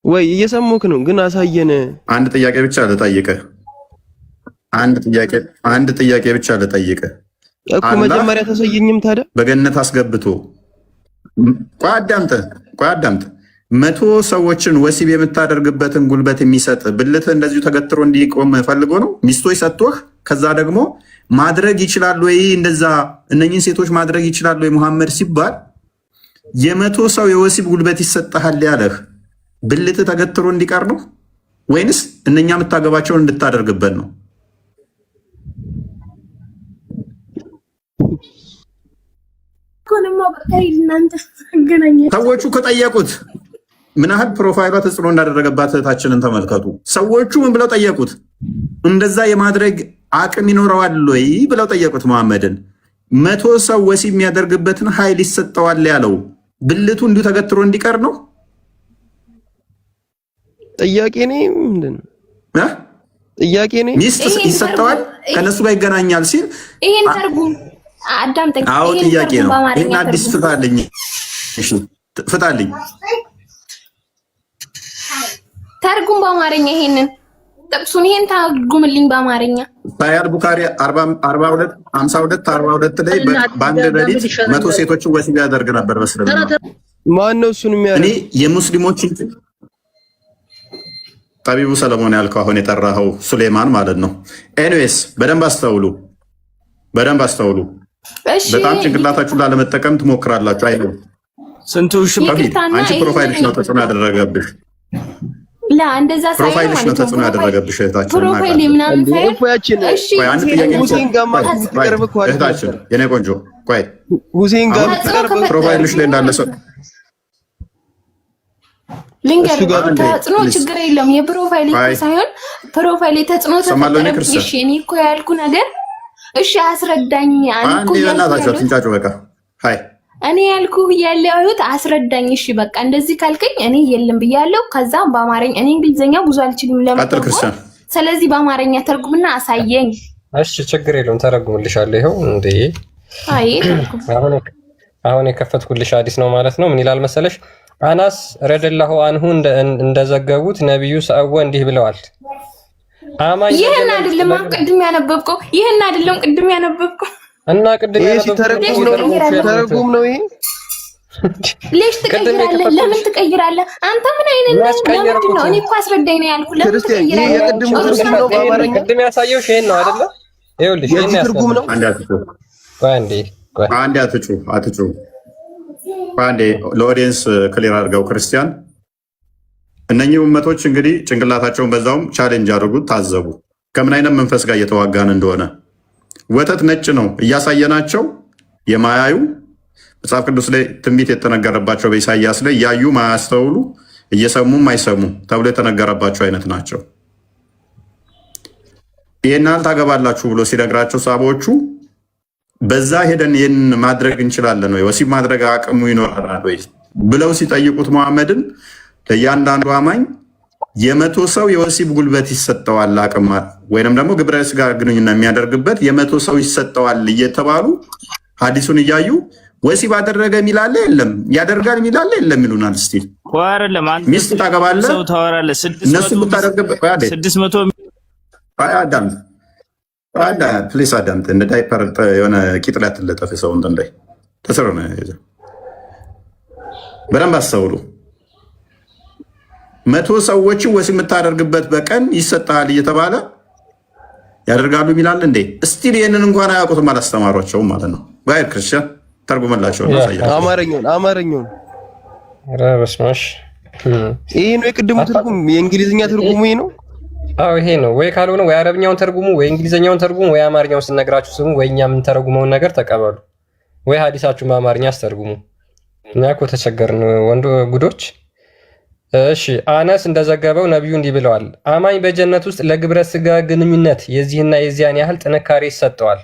Speaker 4: ወይ እየሰሙክ ነው ግን አሳየን።
Speaker 2: አንድ ጥያቄ ብቻ ልጠይቅህ። አንድ ጥያቄ ብቻ ልጠይቅህ
Speaker 4: እኮ መጀመሪያ ተሰየኝም ታዲያ
Speaker 2: በገነት አስገብቶ ቆይ አዳምጥ 100 ሰዎችን ወሲብ የምታደርግበትን ጉልበት የሚሰጥ ብልት እንደዚሁ ተገትሮ እንዲቆም ፈልጎ ነው ሚስቶች ሰጥቶህ ከዛ ደግሞ ማድረግ ይችላል ወይ እንደዛ እነኚህን ሴቶች ማድረግ ይችላል ወይ መሐመድ ሲባል 100 ሰው የወሲብ ጉልበት ይሰጣል ያለህ ብልት ተገትሮ እንዲቀር ነው ወይንስ እነኛ የምታገባቸውን እንድታደርግበት ነው? ሰዎቹ ከጠየቁት ምን ያህል ፕሮፋይሏ ተጽዕኖ እንዳደረገባት እህታችንን ተመልከቱ። ሰዎቹ ምን ብለው ጠየቁት? እንደዛ የማድረግ አቅም ይኖረዋል ወይ ብለው ጠየቁት መሐመድን። 100 ሰው ወሲብ የሚያደርግበትን ኃይል ይሰጠዋል ያለው ብልቱ እንዲሁ ተገትሮ እንዲቀር ነው? ጥያቄ ነው። ሚስት ይሰጠዋል ከነሱ ጋር ይገናኛል ሲል
Speaker 5: ይሄን ተርጉም አዳምጠኝ።
Speaker 2: አዎ ጥያቄ ነው። ይሄን አዲስ ፍታልኝ
Speaker 5: ተርጉም በአማርኛ ይሄንን ጥቅሱን ይሄን ተርጉምልኝ በአማርኛ።
Speaker 2: ሳያል ቡኻሪ 42 52 42 ላይ በአንድ ሌሊት 100 ሴቶችን ወሲብ ያደርግ ነበር በእስልምና።
Speaker 4: ማን ነው እሱን የሚያደርግ?
Speaker 2: እኔ የሙስሊሞችን ጠቢቡ ሰለሞን ያልከው አሁን የጠራኸው ሱሌማን ማለት ነው። ኤኒዌይስ በደንብ አስተውሉ። በጣም ጭንቅላታችሁ ላለመጠቀም ትሞክራላችሁ። አይ ነው
Speaker 3: ስንቱ
Speaker 2: አንቺ ፕሮፋይልሽ ነው ተጽዕኖ ያደረገብሽ።
Speaker 5: እንደዛ
Speaker 2: ፕሮፋይልሽ ነው ተጽዕኖ ያደረገብሽ እህታችን።
Speaker 5: ፕሮፋይል ምናምን ሳይሆን
Speaker 2: እሺ አንድ ጥያቄ እህታችን የኔ ቆንጆ ቆይ
Speaker 4: ሁሴን ጋር ተቀርበ
Speaker 2: ፕሮፋይልሽ ላይ እንዳለ ሰው
Speaker 5: ሊንገር ተጽዕኖ ችግር የለም። የፕሮፋይል ሳይሆን ፕሮፋይል ተጽዕኖ ተፈጠረብሽ። እሺ እኔ እኮ ያልኩ ነገር እሺ አስረዳኝ። እኔ ያልኩ ያለሁት አስረዳኝ። እሺ በቃ እንደዚህ ካልከኝ እኔ የለም ብያለሁ። ከዛ በአማርኛ እኔ እንግሊዘኛ ብዙ አልችልም ለማለት፣ ስለዚህ በአማርኛ ተርጉምና አሳየኝ።
Speaker 1: እሺ ችግር የለውም ተረጉምልሻለሁ። ይኸው እንዴ አሁን የከፈትኩልሽ አዲስ ነው ማለት ነው። ምን ይላል መሰለሽ? አናስ ረደላሁ አንሁ እንደዘገቡት ነብዩ ሰአወ እንዲህ ብለዋል።
Speaker 5: ይሄን አይደለም ቅድም ያነበብከው
Speaker 1: እና ቅድም
Speaker 4: ተረጉም ነው ይሄ።
Speaker 5: ለሽ ትቀይራለህ? ለምን ትቀይራለህ? አንተ ምን አይነት ነው? እኔ እኮ አስረዳኝ ነው ያልኩህ። ለምን ትቀይራለህ?
Speaker 4: የቅድሙ ትርጉም ነው በአማርኛ
Speaker 1: ቅድም ያሳየው ይሄን ነው አይደለ? ይኸውልሽ ይሄን
Speaker 4: ትርጉም ነው።
Speaker 2: አንዴ አትጩ አንዴ ለኦዲየንስ ክሊር አድርገው ክርስቲያን እነኚህ እመቶች እንግዲህ ጭንቅላታቸውን በዛውም ቻሌንጅ አድርጉት፣ ታዘቡ ከምን አይነት መንፈስ ጋር እየተዋጋን እንደሆነ። ወተት ነጭ ነው እያሳየናቸው የማያዩ መጽሐፍ ቅዱስ ላይ ትንቢት የተነገረባቸው በኢሳያስ ላይ እያዩ ማያስተውሉ እየሰሙም አይሰሙ ተብሎ የተነገረባቸው አይነት ናቸው። ይህናል ታገባላችሁ ብሎ ሲነግራቸው ሳቦቹ በዛ ሄደን ይህን ማድረግ እንችላለን ወይ ወሲብ ማድረግ አቅሙ ይኖራል ወይ ብለው ሲጠይቁት መሐመድን ለእያንዳንዱ አማኝ 100 ሰው የወሲብ ጉልበት ይሰጠዋል አቅም ወይንም ደግሞ ግብረ ስጋ ግንኙነት የሚያደርግበት 100 ሰው ይሰጠዋል እየተባሉ ሐዲሱን እያዩ ወሲብ አደረገ የሚላለ የለም ያደርጋል የሚላለ የለም ይሉናል። እስቲ ሚስት ታገባለህ
Speaker 3: ሰው ታወራለህ 600
Speaker 2: ፕሊስ አዳምጥ። እንደ ዳይፐር የሆነ ቂጥ ላይ አትለጠፍ። ሰው እንዳይ ተሰሩ ነው። በደንብ አስተውሉ። 100 ሰዎችን ወሲብ የምታደርግበት በቀን ይሰጣል እየተባለ ያደርጋሉ የሚላል እንዴ? እስቲል ይህንን እንኳን አያውቁትም፣ አላስተማሯቸውም ማለት ነው። ጋር ክርስቲያን ተርጉመላቸው ነው።
Speaker 4: አማርኛውን
Speaker 1: በስማሽ
Speaker 4: ይሄ ነው የቅድሙ ትርጉም። የእንግሊዝኛ ትርጉሙ ይሄ ነው።
Speaker 1: አዎ ይሄ ነው። ወይ ካልሆነ ወይ አረብኛውን ተርጉሙ፣ ወይ እንግሊዘኛውን ተርጉሙ፣ ወይ አማርኛውን ስነግራችሁ ስሙ፣ ወይ እኛ የምንተረጉመውን ነገር ተቀበሉ፣ ወይ ሐዲሳችሁን በአማርኛ አስተርጉሙ። እኛ እኮ ተቸገርን ወንዶ ጉዶች። እሺ አነስ እንደዘገበው ነብዩ እንዲህ ብለዋል፣ አማኝ በጀነት ውስጥ ለግብረ ስጋ ግንኙነት የዚህና የዚያን ያህል ጥንካሬ ይሰጠዋል።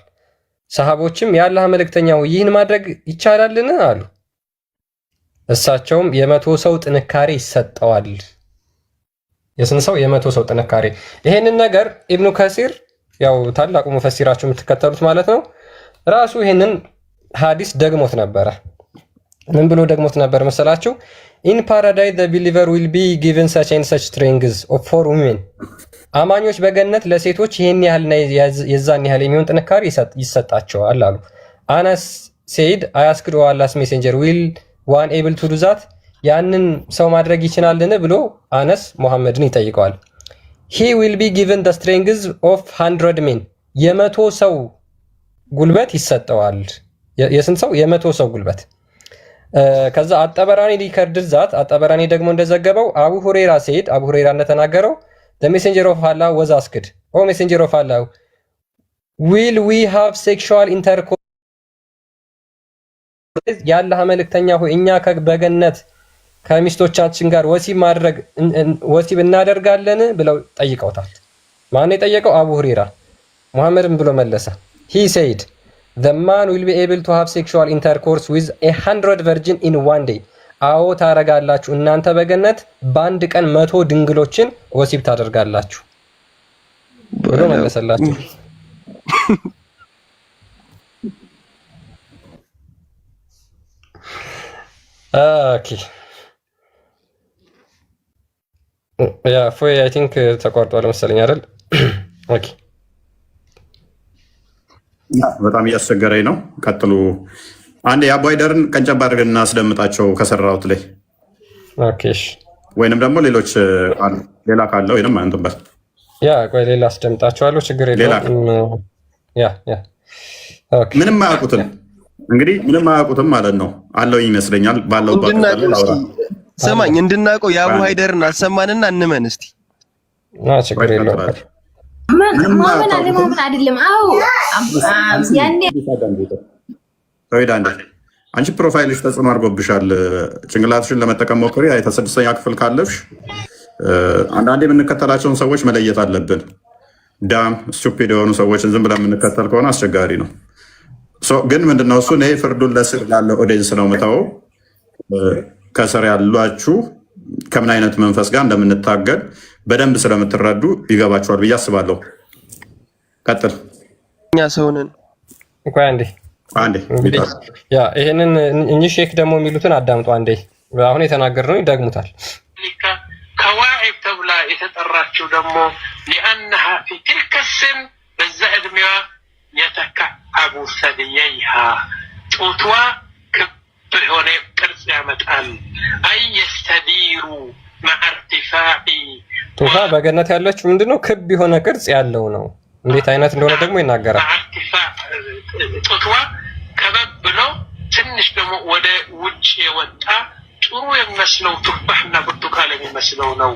Speaker 1: ሰሃቦችም የአላህ መልእክተኛው ይህን ማድረግ ይቻላልን አሉ። እሳቸውም 100 ሰው ጥንካሬ ይሰጠዋል። የስንት ሰው? 100 ሰው ጥንካሬ። ይሄንን ነገር ኢብኑ ከሲር ያው ታላቁ ሙፈሲራችሁ የምትከተሉት ማለት ነው ራሱ ይሄንን ሐዲስ ደግሞት ነበረ። ምን ብሎ ደግሞት ነበር መሰላችሁ? ኢን ፓራዳይዝ ዘ ቢሊቨር ዊል ቢ ጊቨን ሰች ኤንድ ሰች ስትሬንግዝ ፎር ዊሜን አማኞች በገነት ለሴቶች ይሄን ያህልና የዛን ያህል የሚሆን ጥንካሬ ይሰጣቸዋል አሉ። አነስ ሴድ አይ አስክድ አላህስ ሜሴንጀር ዊል ዋን ኤብል ቱ ዱ ዛት ያንን ሰው ማድረግ ይችላልን ብሎ አነስ ሙሐመድን ይጠይቀዋል። ሂ ዊል ቢ ጊቨን ዘ ስትሬንግዝ ኦፍ 100 ሜን የመቶ ሰው ጉልበት ይሰጠዋል። የስንት ሰው? የመቶ ሰው ጉልበት። ከዛ አጠበራኒ ሪከርድ ዛት አጠበራኒ ደግሞ እንደዘገበው አቡ ሁሬራ ሴድ አቡ ሁሬራ እንደተናገረው the messenger of Allah was asked oh messenger of Allah will we have sexual intercourse ያላህ መልእክተኛ ሆይ እኛ በገነት ከሚስቶቻችን ጋር ወሲብ እናደርጋለን ብለው ጠይቀውታል። ማን የጠየቀው? አቡ ሁሬራ። ሙሐመድም ብሎ መለሰ he said the man will be able to have sexual intercourse with 100 virgin in one day አዎ ታረጋላችሁ እናንተ በገነት በአንድ ቀን 100 ድንግሎችን ወሲብ ታደርጋላችሁ ብሎ መለሰላችሁ። ኦኬ ያ ፎይ አይ ቲንክ ተቋርጧል መሰለኝ አይደል? ኦኬ
Speaker 2: በጣም እያስቸገረኝ ነው። ቀጥሉ። አንድ የአባይደርን ቀንጨብ አድርገን እናስደምጣቸው ከሰራሁት ላይ።
Speaker 1: ኦኬ እሺ።
Speaker 2: ወይንም ደግሞ ሌሎች ሌላ ካለ ወይንም አንተም በል
Speaker 1: ያ ቆይ ሌላ አስደምጣቸዋለሁ። ችግር የለውም። ያ ኦኬ። ምንም
Speaker 2: አያውቁትም እንግዲህ ምንም አያውቁትም ማለት ነው አለው ይመስለኛል። ባለው
Speaker 4: ሰማኝ እንድናውቀው የአቡ ሃይደርን አሰማንና እንመን እስቲ።
Speaker 1: ችግር የለውም።
Speaker 5: ማመን አይደለም። አዎ ያኔ
Speaker 2: አንቺ ፕሮፋይልሽ ተጽዕኖ አድርጎብሻል። ጭንቅላትሽን ለመጠቀም ሞክሪ። ስድስተኛ ክፍል ካለፍሽ አንዳንዴ የምንከተላቸውን ሰዎች መለየት አለብን። ዳም ስቱፒድ የሆኑ ሰዎችን ዝም ብለን የምንከተል ከሆነ አስቸጋሪ ነው። ግን ምንድነው እሱ እኔ ፍርዱን ለስር ላለ ኦዲየንስ ነው የምተወው። ከስር ያሏችሁ ከምን አይነት መንፈስ ጋር እንደምንታገል በደንብ ስለምትረዱ ይገባችኋል ብዬ አስባለሁ። ቀጥል።
Speaker 4: እኛ ሰውንን
Speaker 1: አንዴ ያ ይሄንን እኚህ ሼክ ደግሞ የሚሉትን አዳምጡ። አንዴ አሁን የተናገርነው ይደግሙታል።
Speaker 7: ከዋዒብ ተብላ የተጠራችው ደግሞ ሊአነሃ ፊ ትልከ ስን በዛ እድሜዋ የተከዓቡ ሰድየይሃ ጡትዋ ክብ የሆነ ቅርጽ ያመጣል። አይ የስተዲሩ መዓ እርቲፋዒ
Speaker 1: ጡቷ በገነት ያለችው ምንድነው? ክብ የሆነ ቅርጽ ያለው ነው። እንዴት አይነት እንደሆነ ደግሞ ይናገራል።
Speaker 7: ጡትዋ ከበብ ብሎ ትንሽ ደግሞ ወደ ውጭ የወጣ ጥሩ የሚመስለው ቱፋሕና ብርቱካን የሚመስለው ነው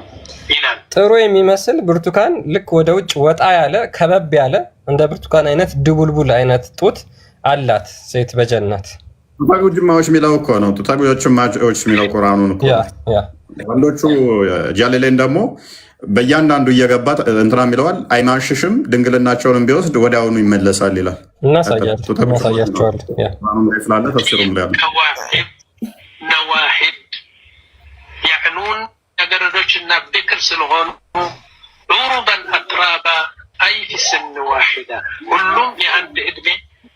Speaker 7: ይላል። ጥሩ
Speaker 1: የሚመስል ብርቱካን ልክ ወደ ውጭ ወጣ ያለ ከበብ ያለ እንደ ብርቱካን አይነት ድቡልቡል አይነት ጡት አላት ሴት በጀነት።
Speaker 2: ጡታጉ ጅማዎች የሚለው እኮ ነው። ጡታጉ ጅማዎች የሚለው ቁርአኑን እኮ ወንዶቹ ጃሌሌን ደግሞ በእያንዳንዱ እየገባ እንትና የሚለዋል አይማንሽሽም ድንግልናቸውንም ቢወስድ ወዲያውኑ ይመለሳል ይላል።
Speaker 1: እናሳያቸዋል
Speaker 2: ስላለ ተፍሲሩም ላይ
Speaker 7: ነዋሂድ ያዕኑን ነገረዶች እና ብክር ስለሆኑ ዑሩበን አጥራባ አይ ፊ ስን ዋሒዳ ሁሉም የአንድ ዕድሜ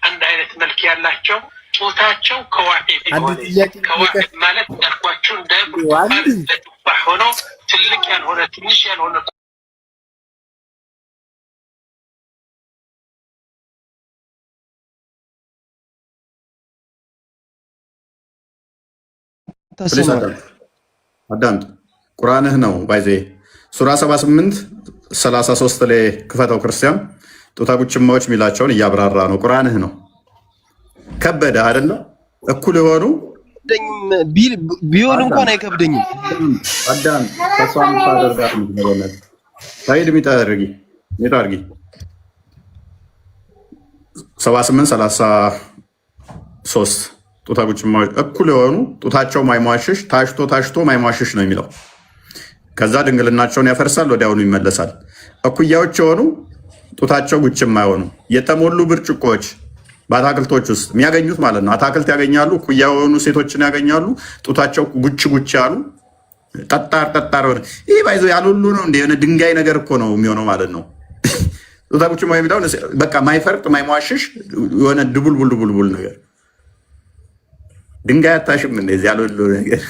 Speaker 7: አንድ አይነት መልክ ያላቸው ጡታቸው ከዋዒብ ከዋዒብ ማለት ያልኳቸው እንደ ቱፋሕ ሆኖ ትልቅ ያልሆነ ትንሽ ያልሆነ
Speaker 2: አዳምጥ። ቁርአንህ ነው ባይዜ ሱራ 78 33 ላይ ክፈተው። ክርስቲያን ጡታ ጉችማዎች የሚላቸውን እያብራራ ነው። ቁርአንህ ነው። ከበደ አይደለ? እኩል የሆኑ
Speaker 4: ቢሆን እንኳን አይከብደኝም።
Speaker 2: አዳም ተስፋን ታደርጋት ነው። ሳይድ ሚታርጊ 78 33 ጡታ ጉችማዎች እኩል የሆኑ ጡታቸው ማይሟሽሽ ታሽቶ ማይሟሽሽ ነው የሚለው። ከዛ ድንግልናቸውን ያፈርሳል፣ ወዲያውኑ ይመለሳል። እኩያዎች የሆኑ ጡታቸው ጉችማ የሆኑ የተሞሉ ብርጭቆዎች በአታክልቶች ውስጥ የሚያገኙት ማለት ነው። አታክልት ያገኛሉ፣ እኩያ የሆኑ ሴቶችን ያገኛሉ። ጡታቸው ጉች ያሉ ጠጣር ይህ ባይዞ ያሉሉ ነው። እንደ የሆነ ድንጋይ ነገር እኮ ነው የሚሆነው ማለት ነው። ጡታ ጉችማ የሚለው በቃ ማይፈርጥ ማይሟሽሽ የሆነ ድቡልቡል ነገር ድንጋይ አታሽም እንደዚህ ያለው ነገር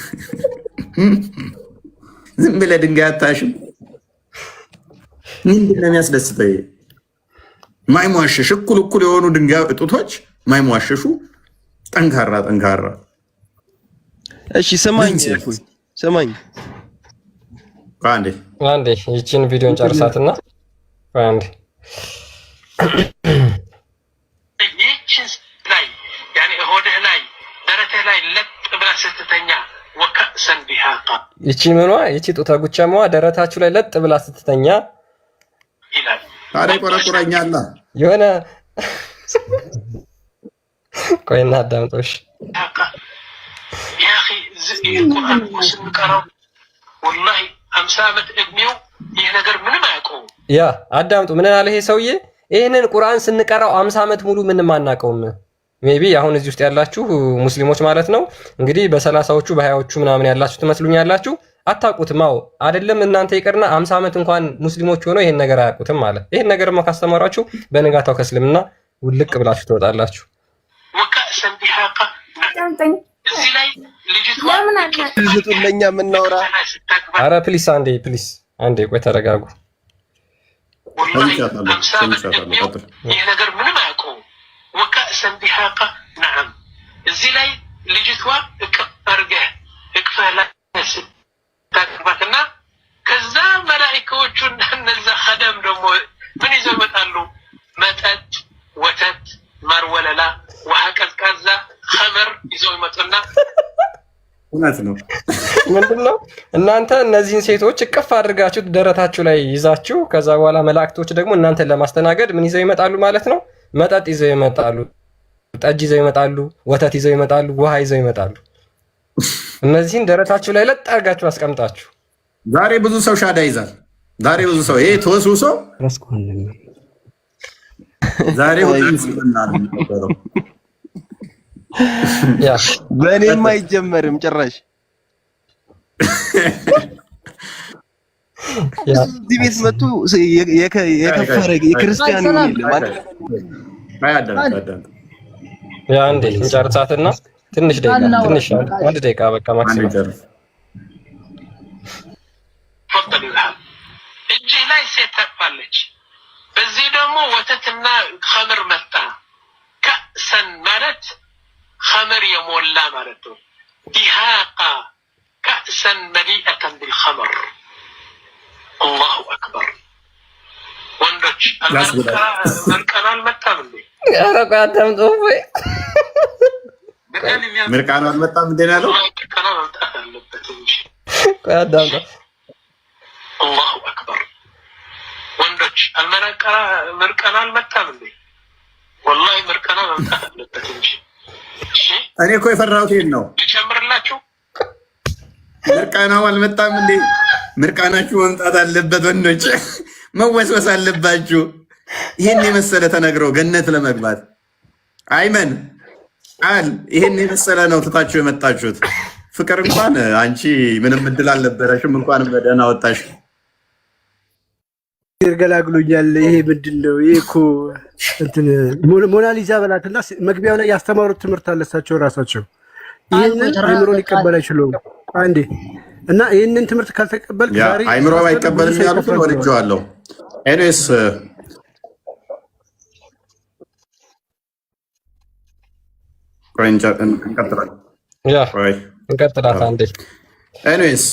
Speaker 2: ዝም ብለህ ድንጋይ አታሽም። ምንድን ነው የሚያስደስተው? ማይሟሸሽ እኩል የሆኑ ድንጋይ እጡቶች ማይሟሸሹ ጠንካራ።
Speaker 4: እሺ ሰማኝ
Speaker 1: አንዴ ይቺን ቪዲዮን ጨርሳትና አንዴ
Speaker 7: ይቺን ላይ ያኔ ሆድህ ላይ ደረትህ ላይ ለጥ ብላ ስትተኛ ወከእሰን ቢሃቃ
Speaker 1: ይቺ ምኗ ይቺ ጡተ ጉቻማዋ ደረታችሁ ላይ ለጥ ብላ ስትተኛ
Speaker 7: ይላል።
Speaker 2: ታዲያ ቆረቆረኛላ
Speaker 1: የሆነ ቆይና አዳምጦሽ
Speaker 7: ያ አኺ ቁርአን ስንቀራው ወላሂ 50 ዓመት እድሜው ይሄ ነገር ምንም አያውቀውም።
Speaker 1: ያ አዳምጡ። ምን አለ ይሄ ሰውዬ? ይሄንን ቁርአን ስንቀራው 50 ዓመት ሙሉ ምንም አናውቀውም። ሜቢ አሁን እዚህ ውስጥ ያላችሁ ሙስሊሞች ማለት ነው እንግዲህ በ30ዎቹ በ20ዎቹ ምናምን ያላችሁ ትመስሉኛላችሁ። አታውቁትም። አዎ አይደለም እናንተ ይቀርና 50 ዓመት እንኳን ሙስሊሞች ሆነው ይሄን ነገር አያውቁትም ማለት። ይሄን ነገርማ ካስተማራችሁ በንጋታው ከእስልምና ውልቅ ብላችሁ ትወጣላችሁ።
Speaker 7: ወከእሰን ቢሃቃ እዚህ ላይ ልጅቷ
Speaker 4: ለኛ የምናወራ
Speaker 1: አረ ፕሊስ አንዴ ቆይ ተረጋጉ።
Speaker 7: ወላሂ 50 ዓመት እድሜው ይሄ ነገር ምንም አያውቀውም። ወከእሰን ቢሃቃ ነዓም። እዚህ ላይ ልጅቷ አድርገህ እቅፍህ ላይ ስታቅርባትና ከዛ መላኢካዎቹ እነዛ ኸደም ደግሞ ምን ይዘው ይመጣሉ? መጠጥ፣ ወተት፣ ማር ወለላ፣ ውሃ ቀዝቃዛ፣ ኸመር ይዘው ይመጡና
Speaker 2: እውነት ነው
Speaker 1: ምንድነው እናንተ እነዚህን ሴቶች እቅፍ አድርጋችሁ ደረታችሁ ላይ ይዛችሁ ከዛ በኋላ መላእክቶች ደግሞ እናንተን ለማስተናገድ ምን ይዘው ይመጣሉ ማለት ነው? መጠጥ ይዘው ይመጣሉ፣ ጠጅ ይዘው ይመጣሉ፣ ወተት ይዘው ይመጣሉ፣ ውሃ ይዘው ይመጣሉ። እነዚህን ደረታችሁ ላይ ለጥ አድርጋችሁ አስቀምጣችሁ።
Speaker 2: ዛሬ ብዙ ሰው ሻዳ ይዛል። ዛሬ ብዙ ሰው ይሄ ተወስውሶ ዛሬ
Speaker 1: ያ
Speaker 4: በእኔም አይጀመርም ጭራሽ። እዚህ ቤት መጡ የከፈረ የክርስቲያኑ
Speaker 1: ያ አንዴ እንጨርሳትና ትንሽ አንድ ደቂቃ በቃ ማክሲመም
Speaker 7: እጅህ ላይ ሴት ተቅፋለች። በዚህ ደግሞ ወተትና ኸምር መጣ። ከእሰን ማለት ኸምር የሞላ ማለት ነው። ዲሃቃ ከእሰን መሊአተን ቢልኸምር። አላሁ አክበር። ወንዶች ምርቃና አልመጣም እንዴ?
Speaker 1: ኧረ ቆይ አዳምጡ ወይ
Speaker 2: ምርቃና አልመጣም እንዴ ያለው?
Speaker 7: ምርቃና መምጣት አለበት እንጂ።
Speaker 1: ቆይ አዳምጡ።
Speaker 7: አላሁ አክበር። ወንዶች ምርቃና አልመጣም እንዴ? ወላሂ ምርቃና መምጣት አለበት እንጂ።
Speaker 2: እኔ እኮ የፈራሁት ይሄን ነው።
Speaker 7: ልጨምርላችሁ?
Speaker 2: ምርቃናው አልመጣም እንዴ? ምርቃናችሁ መምጣት አለበት። ወንዶች መወስወስ አለባችሁ። ይሄን የመሰለ ተነግረው ገነት ለመግባት አይመን ቃል ይሄን የመሰለ ነው ትታችሁ የመጣችሁት። ፍቅር እንኳን አንቺ ምንም እድል አልነበረሽም፣ እንኳንም በደህና ወጣሽ።
Speaker 8: ገላግሎኛል። ይሄ ምንድን ነው? ይሄ እኮ እንትን ሞናሊዛ በላትና መግቢያው ላይ ያስተማሩት ትምህርት አለ እሳቸው ራሳቸው። ይህንን አይምሮ ሊቀበል አይችሉም። አንዴ እና ይህንን ትምህርት ካልተቀበል ዛሬ
Speaker 2: አይምሮ አይቀበልም ያሉትን ወድጄዋለሁ። ኤኒዌይስ
Speaker 1: እንቀጥላት አንዴ።
Speaker 2: ኤኒዌይስ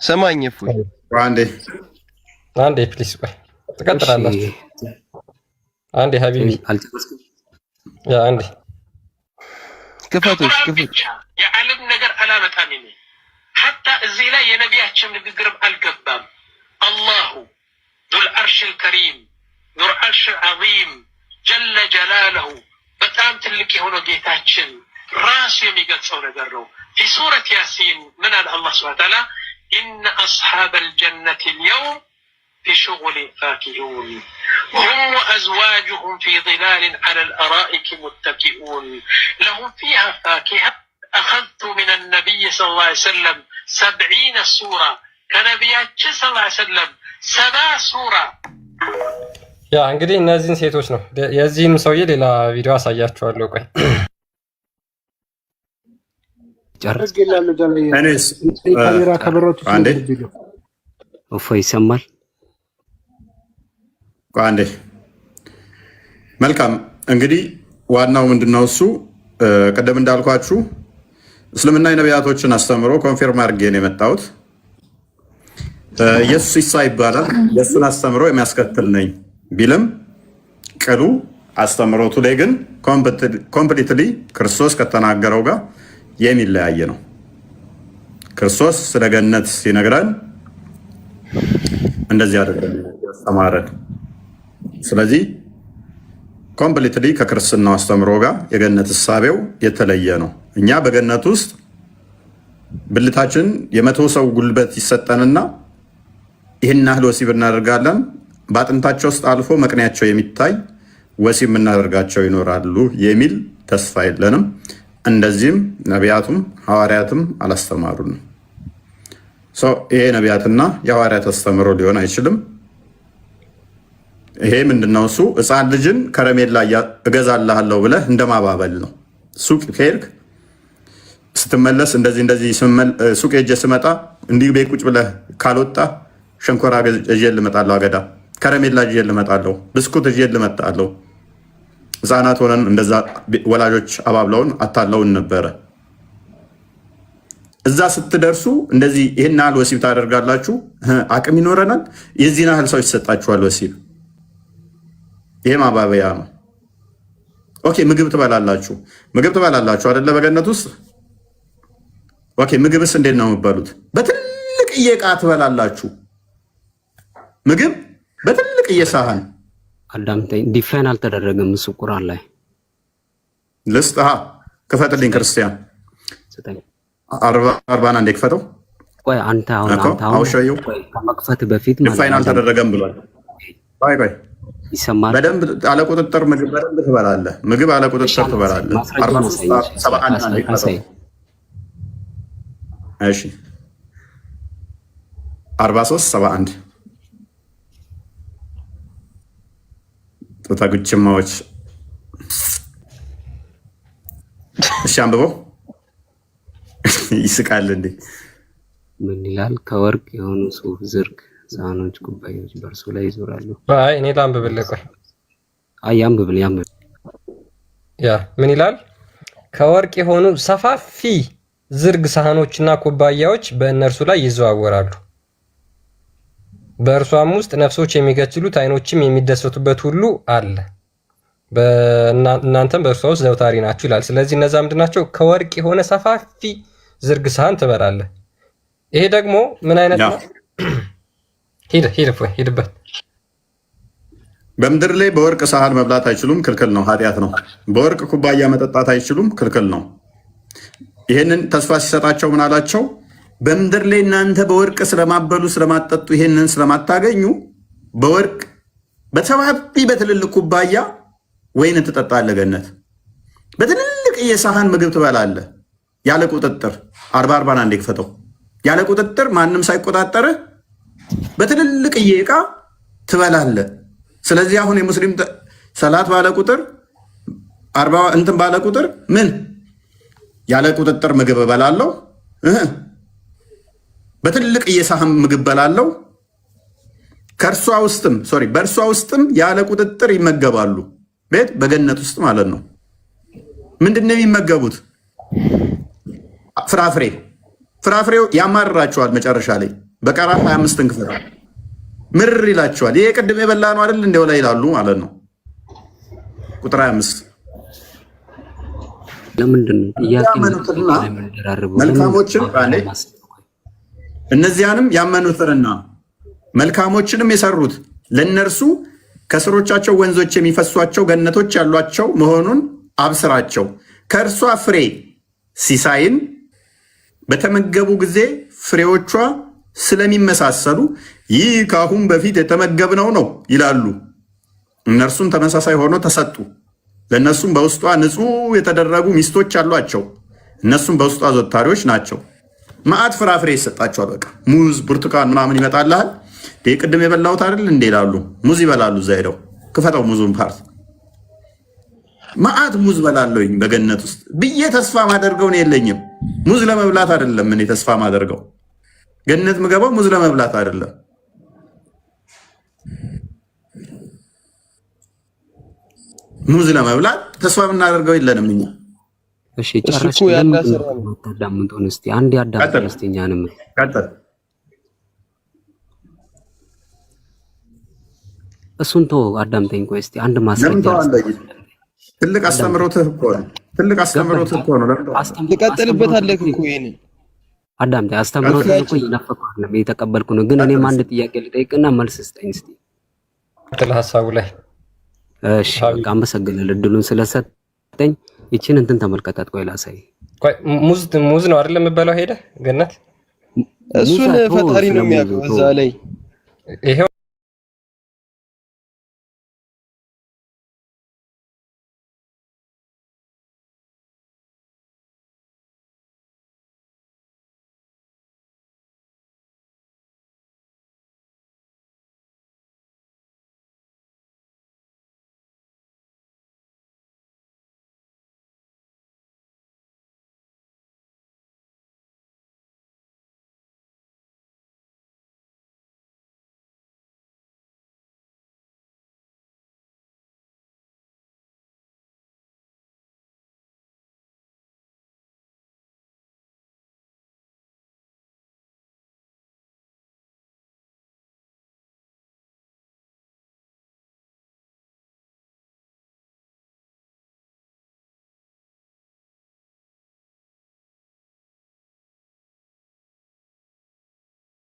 Speaker 4: ሰማኝ እፎይ
Speaker 1: አንዴ ፕሊስ ቆይ ትቀጥላላችሁ። አንዴ ሀቢቢ ያ አንዴ
Speaker 4: ክፈቶች
Speaker 7: የዓለም ነገር አላመጣም። ሐታ እዚህ ላይ የነቢያችን ንግግርም አልገባም። አላሁ ዙል አርሽል ከሪም ዙል አርሽ ዐዚም ጀለ ጀላለሁ በጣም ትልቅ የሆነው ጌታችን ራሱ የሚገልጸው ነገር ነው። ፊ ሱረት ያሲን ምን አለ አላህ ሱብሓነሁ ወተዓላ ኢነ አስሓበል ጀነቲ ልየውም ፊ ሹጉሊን ፋኪሁን ሁም ወአዝዋጁሁም ፊ ዚላሊን ዐለል አራኢኪ ሙተኪኡን ለሁም ፊሃ ፋኪሃ አኸዝቱ ሚነ ነቢይ ሰለላሁ ዐለይሂ ወሰለም 70 ሱራ ከነቢያችን ሰለላሁ ዐለይሂ ወሰለም 70 ሱራ።
Speaker 1: ያ እንግዲህ እነዚህን ሴቶች ነው። የዚህንም ሰውዬ ሌላ ቪዲዮ አሳያችኋለሁ። ቆይ
Speaker 9: ጨርስ።
Speaker 8: ካሜራ ከበሮት
Speaker 9: እፎይ ይሰማል።
Speaker 2: አንዴ መልካም እንግዲህ ዋናው ምንድነው እሱ ቀደም እንዳልኳችሁ እስልምና የነቢያቶችን አስተምሮ ኮንፊርም አድርጌ ነው የመጣሁት። ኢየሱስ ኢሳ ይባላል። የእሱን አስተምሮ የሚያስከትል ነኝ ቢልም ቅሉ አስተምሮቱ ላይ ግን ኮምፕሊትሊ ክርስቶስ ከተናገረው ጋር የሚለያየ ነው። ክርስቶስ ስለ ገነት ሲነግረን እንደዚህ አድርገን ያስተማረን። ስለዚህ ኮምፕሊትሊ ከክርስትናው አስተምሮ ጋር የገነት እሳቤው የተለየ ነው። እኛ በገነት ውስጥ ብልታችን የመቶ ሰው ጉልበት ይሰጠንና ይህን ያህል ወሲብ እናደርጋለን። በአጥንታቸው ውስጥ አልፎ መቅኔያቸው የሚታይ ወሲብ የምናደርጋቸው ይኖራሉ የሚል ተስፋ የለንም። እንደዚህም ነቢያቱም ሐዋርያትም አላስተማሩንም። ይሄ ነቢያትና የሐዋርያት አስተምሮ ሊሆን አይችልም። ይሄ ምንድነው? እሱ ሕፃን ልጅን ከረሜላ እገዛልሃለሁ ብለህ እንደማባበል ነው። ሱቅ ከሄድክ ስትመለስ እንደዚህ ሱቅ ሄጄ ስመጣ እንዲህ ቤት ቁጭ ብለህ ካልወጣ ሸንኮራ ይዤ ልመጣለሁ፣ አገዳ ከረሜላ ይዤ ልመጣለሁ፣ ብስኩት ይዤ ልመጣለሁ። ሕፃናት ሆነን እንደዛ ወላጆች አባብለውን አታለውን ነበረ። እዛ ስትደርሱ እንደዚህ ይህን ያህል ወሲብ ታደርጋላችሁ፣ አቅም ይኖረናል፣ የዚህን ያህል ሰው ይሰጣችኋል ወሲብ። ይሄ ማባበያ ነው። ኦኬ ምግብ ትበላላችሁ አይደለ? በገነት ውስጥ ኦኬ ምግብስ እንዴት ነው የምትበሉት? በትልቅ እየቃ ትበላላችሁ። ምግብ በትልቅ እየሳህን
Speaker 9: አዳምጠኝ። ዲፋይን አልተደረገም እሱ ቁርአን ላይ
Speaker 2: ልስጥ። ክፈትልኝ ክርስቲያን 40 እንደ ክፈተው።
Speaker 9: ቆይ አንተ አሁን ከመክፈት በፊት
Speaker 2: ዲፋይን አልተደረገም ብሏል። ቆይ
Speaker 9: ይሰማል።
Speaker 2: በደንብ አለ ቁጥጥር ምግብ በደንብ ትበላለህ። ምግብ አለ ቁጥጥር ትበላለህ። 43 እንደ ክፈተው። እሺ 43:71 ጦጣጉችማዎች። እሺ አንብበው። ይስቃል እንዴ?
Speaker 9: ምን ይላል? ከወርቅ የሆኑ ሱፍ ዝርግ ሳህኖች፣ ኩባያዎች በእርሱ ላይ ይዞራሉ።
Speaker 1: አይ እኔ ላንብብልህ። ቆይ
Speaker 9: አይ ያንብብል።
Speaker 1: ያ ምን ይላል? ከወርቅ የሆኑ ሰፋፊ ዝርግ ሳህኖችና ኩባያዎች በእነርሱ ላይ ይዘዋወራሉ። በእርሷም ውስጥ ነፍሶች የሚገድሉት ዓይኖችም የሚደሰቱበት ሁሉ አለ። እናንተም በእርሷ ውስጥ ዘውታሪ ናችሁ ይላል። ስለዚህ እነዛ ምንድን ናቸው? ከወርቅ የሆነ ሰፋፊ ዝርግ ሳህን ትበላለህ። ይሄ ደግሞ ምን አይነት ነው? ሂድበት።
Speaker 2: በምድር ላይ በወርቅ ሳህን መብላት አይችሉም፣ ክልክል ነው፣ ኃጢአት ነው። በወርቅ ኩባያ መጠጣት አይችሉም፣ ክልክል ነው። ይህንን ተስፋ ሲሰጣቸው ምን አላቸው? በምድር ላይ እናንተ በወርቅ ስለማበሉ ስለማጠጡ ይህንን ስለማታገኙ በወርቅ በሰፋፊ በትልልቅ ኩባያ ወይን ትጠጣለህ። ገነት በትልልቅ የሳህን ምግብ ትበላለህ ያለ ቁጥጥር። 40 አንዴ ክፈተው። ያለ ቁጥጥር ማንም ሳይቆጣጠርህ በትልልቅ እቃ ትበላለህ። ስለዚህ አሁን የሙስሊም ሰላት ባለ ቁጥር 40 እንትን ባለ ቁጥር ምን ያለ ቁጥጥር ምግብ እበላለሁ፣ በትልቅ የሳህን ምግብ እበላለሁ። በእርሷ ውስጥም ያለ ቁጥጥር ይመገባሉ። ቤት በገነት ውስጥ ማለት ነው። ምንድን ነው የሚመገቡት? ፍራፍሬው ያማርራቸዋል። መጨረሻ ላይ በቀራ 25 ክፍል ምርር ይላቸዋል። ይሄ ቅድም የበላ ነው አይደል እንደው ላይ ይላሉ ማለት ነው። ቁጥር 25
Speaker 9: ለምንድን
Speaker 2: ያመኑትና መልካሞችን እነዚያንም ያመኑትንና መልካሞችንም የሰሩት ለነርሱ ከስሮቻቸው ወንዞች የሚፈሷቸው ገነቶች ያሏቸው መሆኑን አብስራቸው። ከእርሷ ፍሬ ሲሳይን በተመገቡ ጊዜ ፍሬዎቿ ስለሚመሳሰሉ ይህ ከአሁን በፊት የተመገብነው ነው ይላሉ። እነርሱም ተመሳሳይ ሆኖ ተሰጡ። ለእነሱም በውስጧ ንጹሕ የተደረጉ ሚስቶች አሏቸው። እነሱም በውስጧ ዘወታሪዎች ናቸው። ማዕት ፍራፍሬ ይሰጣቸዋል። በቃ ሙዝ፣ ብርቱካን ምናምን ይመጣልሃል። ቅድም የበላሁት አይደል እንዴ ይላሉ። ሙዝ ይበላሉ። እዛ ሄደው ክፈተው ሙዙን ፓርት ማዕት ሙዝ በላለሁኝ በገነት ውስጥ ብዬ ተስፋ ማደርገውን የለኝም። ሙዝ ለመብላት አይደለም እኔ ተስፋ ማደርገው። ገነት ምገባው ሙዝ ለመብላት አይደለም። ሙዝ ለመብላት ተስፋ የምናደርገው የለንም እኛ።
Speaker 9: እሺ ጨረስኩ። አዳምጡን እስቲ አንዴ አዳምጡን እስቲ እኛንም
Speaker 2: ቀጥል።
Speaker 9: እሱን ተው አዳምጠኝ። ቆይ እስቲ አንድ ማስረጃ
Speaker 2: ትልቅ አስተምሮትህ እኮ ነው። ትልቅ አስተምሮትህ እኮ ነው።
Speaker 4: ትቀጥልበታለህ እኮ ይሄን
Speaker 9: አዳምጠኝ። አስተምሮትህ እኮ እየነፈኩህ አይደለም እየተቀበልኩ ነው። ግን እኔም አንድ ጥያቄ ልጠይቅና መልስ ስጠኝ እስቲ
Speaker 1: ቀጥል ሐሳቡ ላይ።
Speaker 9: እሺ በቃ አመሰግናለሁ እድሉን ስለሰጠኝ። ይቺን እንትን ተመልከታት። ቆይ ላሳይ።
Speaker 1: ቆይ ሙዝ ነው አይደል የምበላው? ሄደ ገነት
Speaker 4: እሱን ፈጣሪ ነው የሚያውቀው እዛ ላይ ይሄው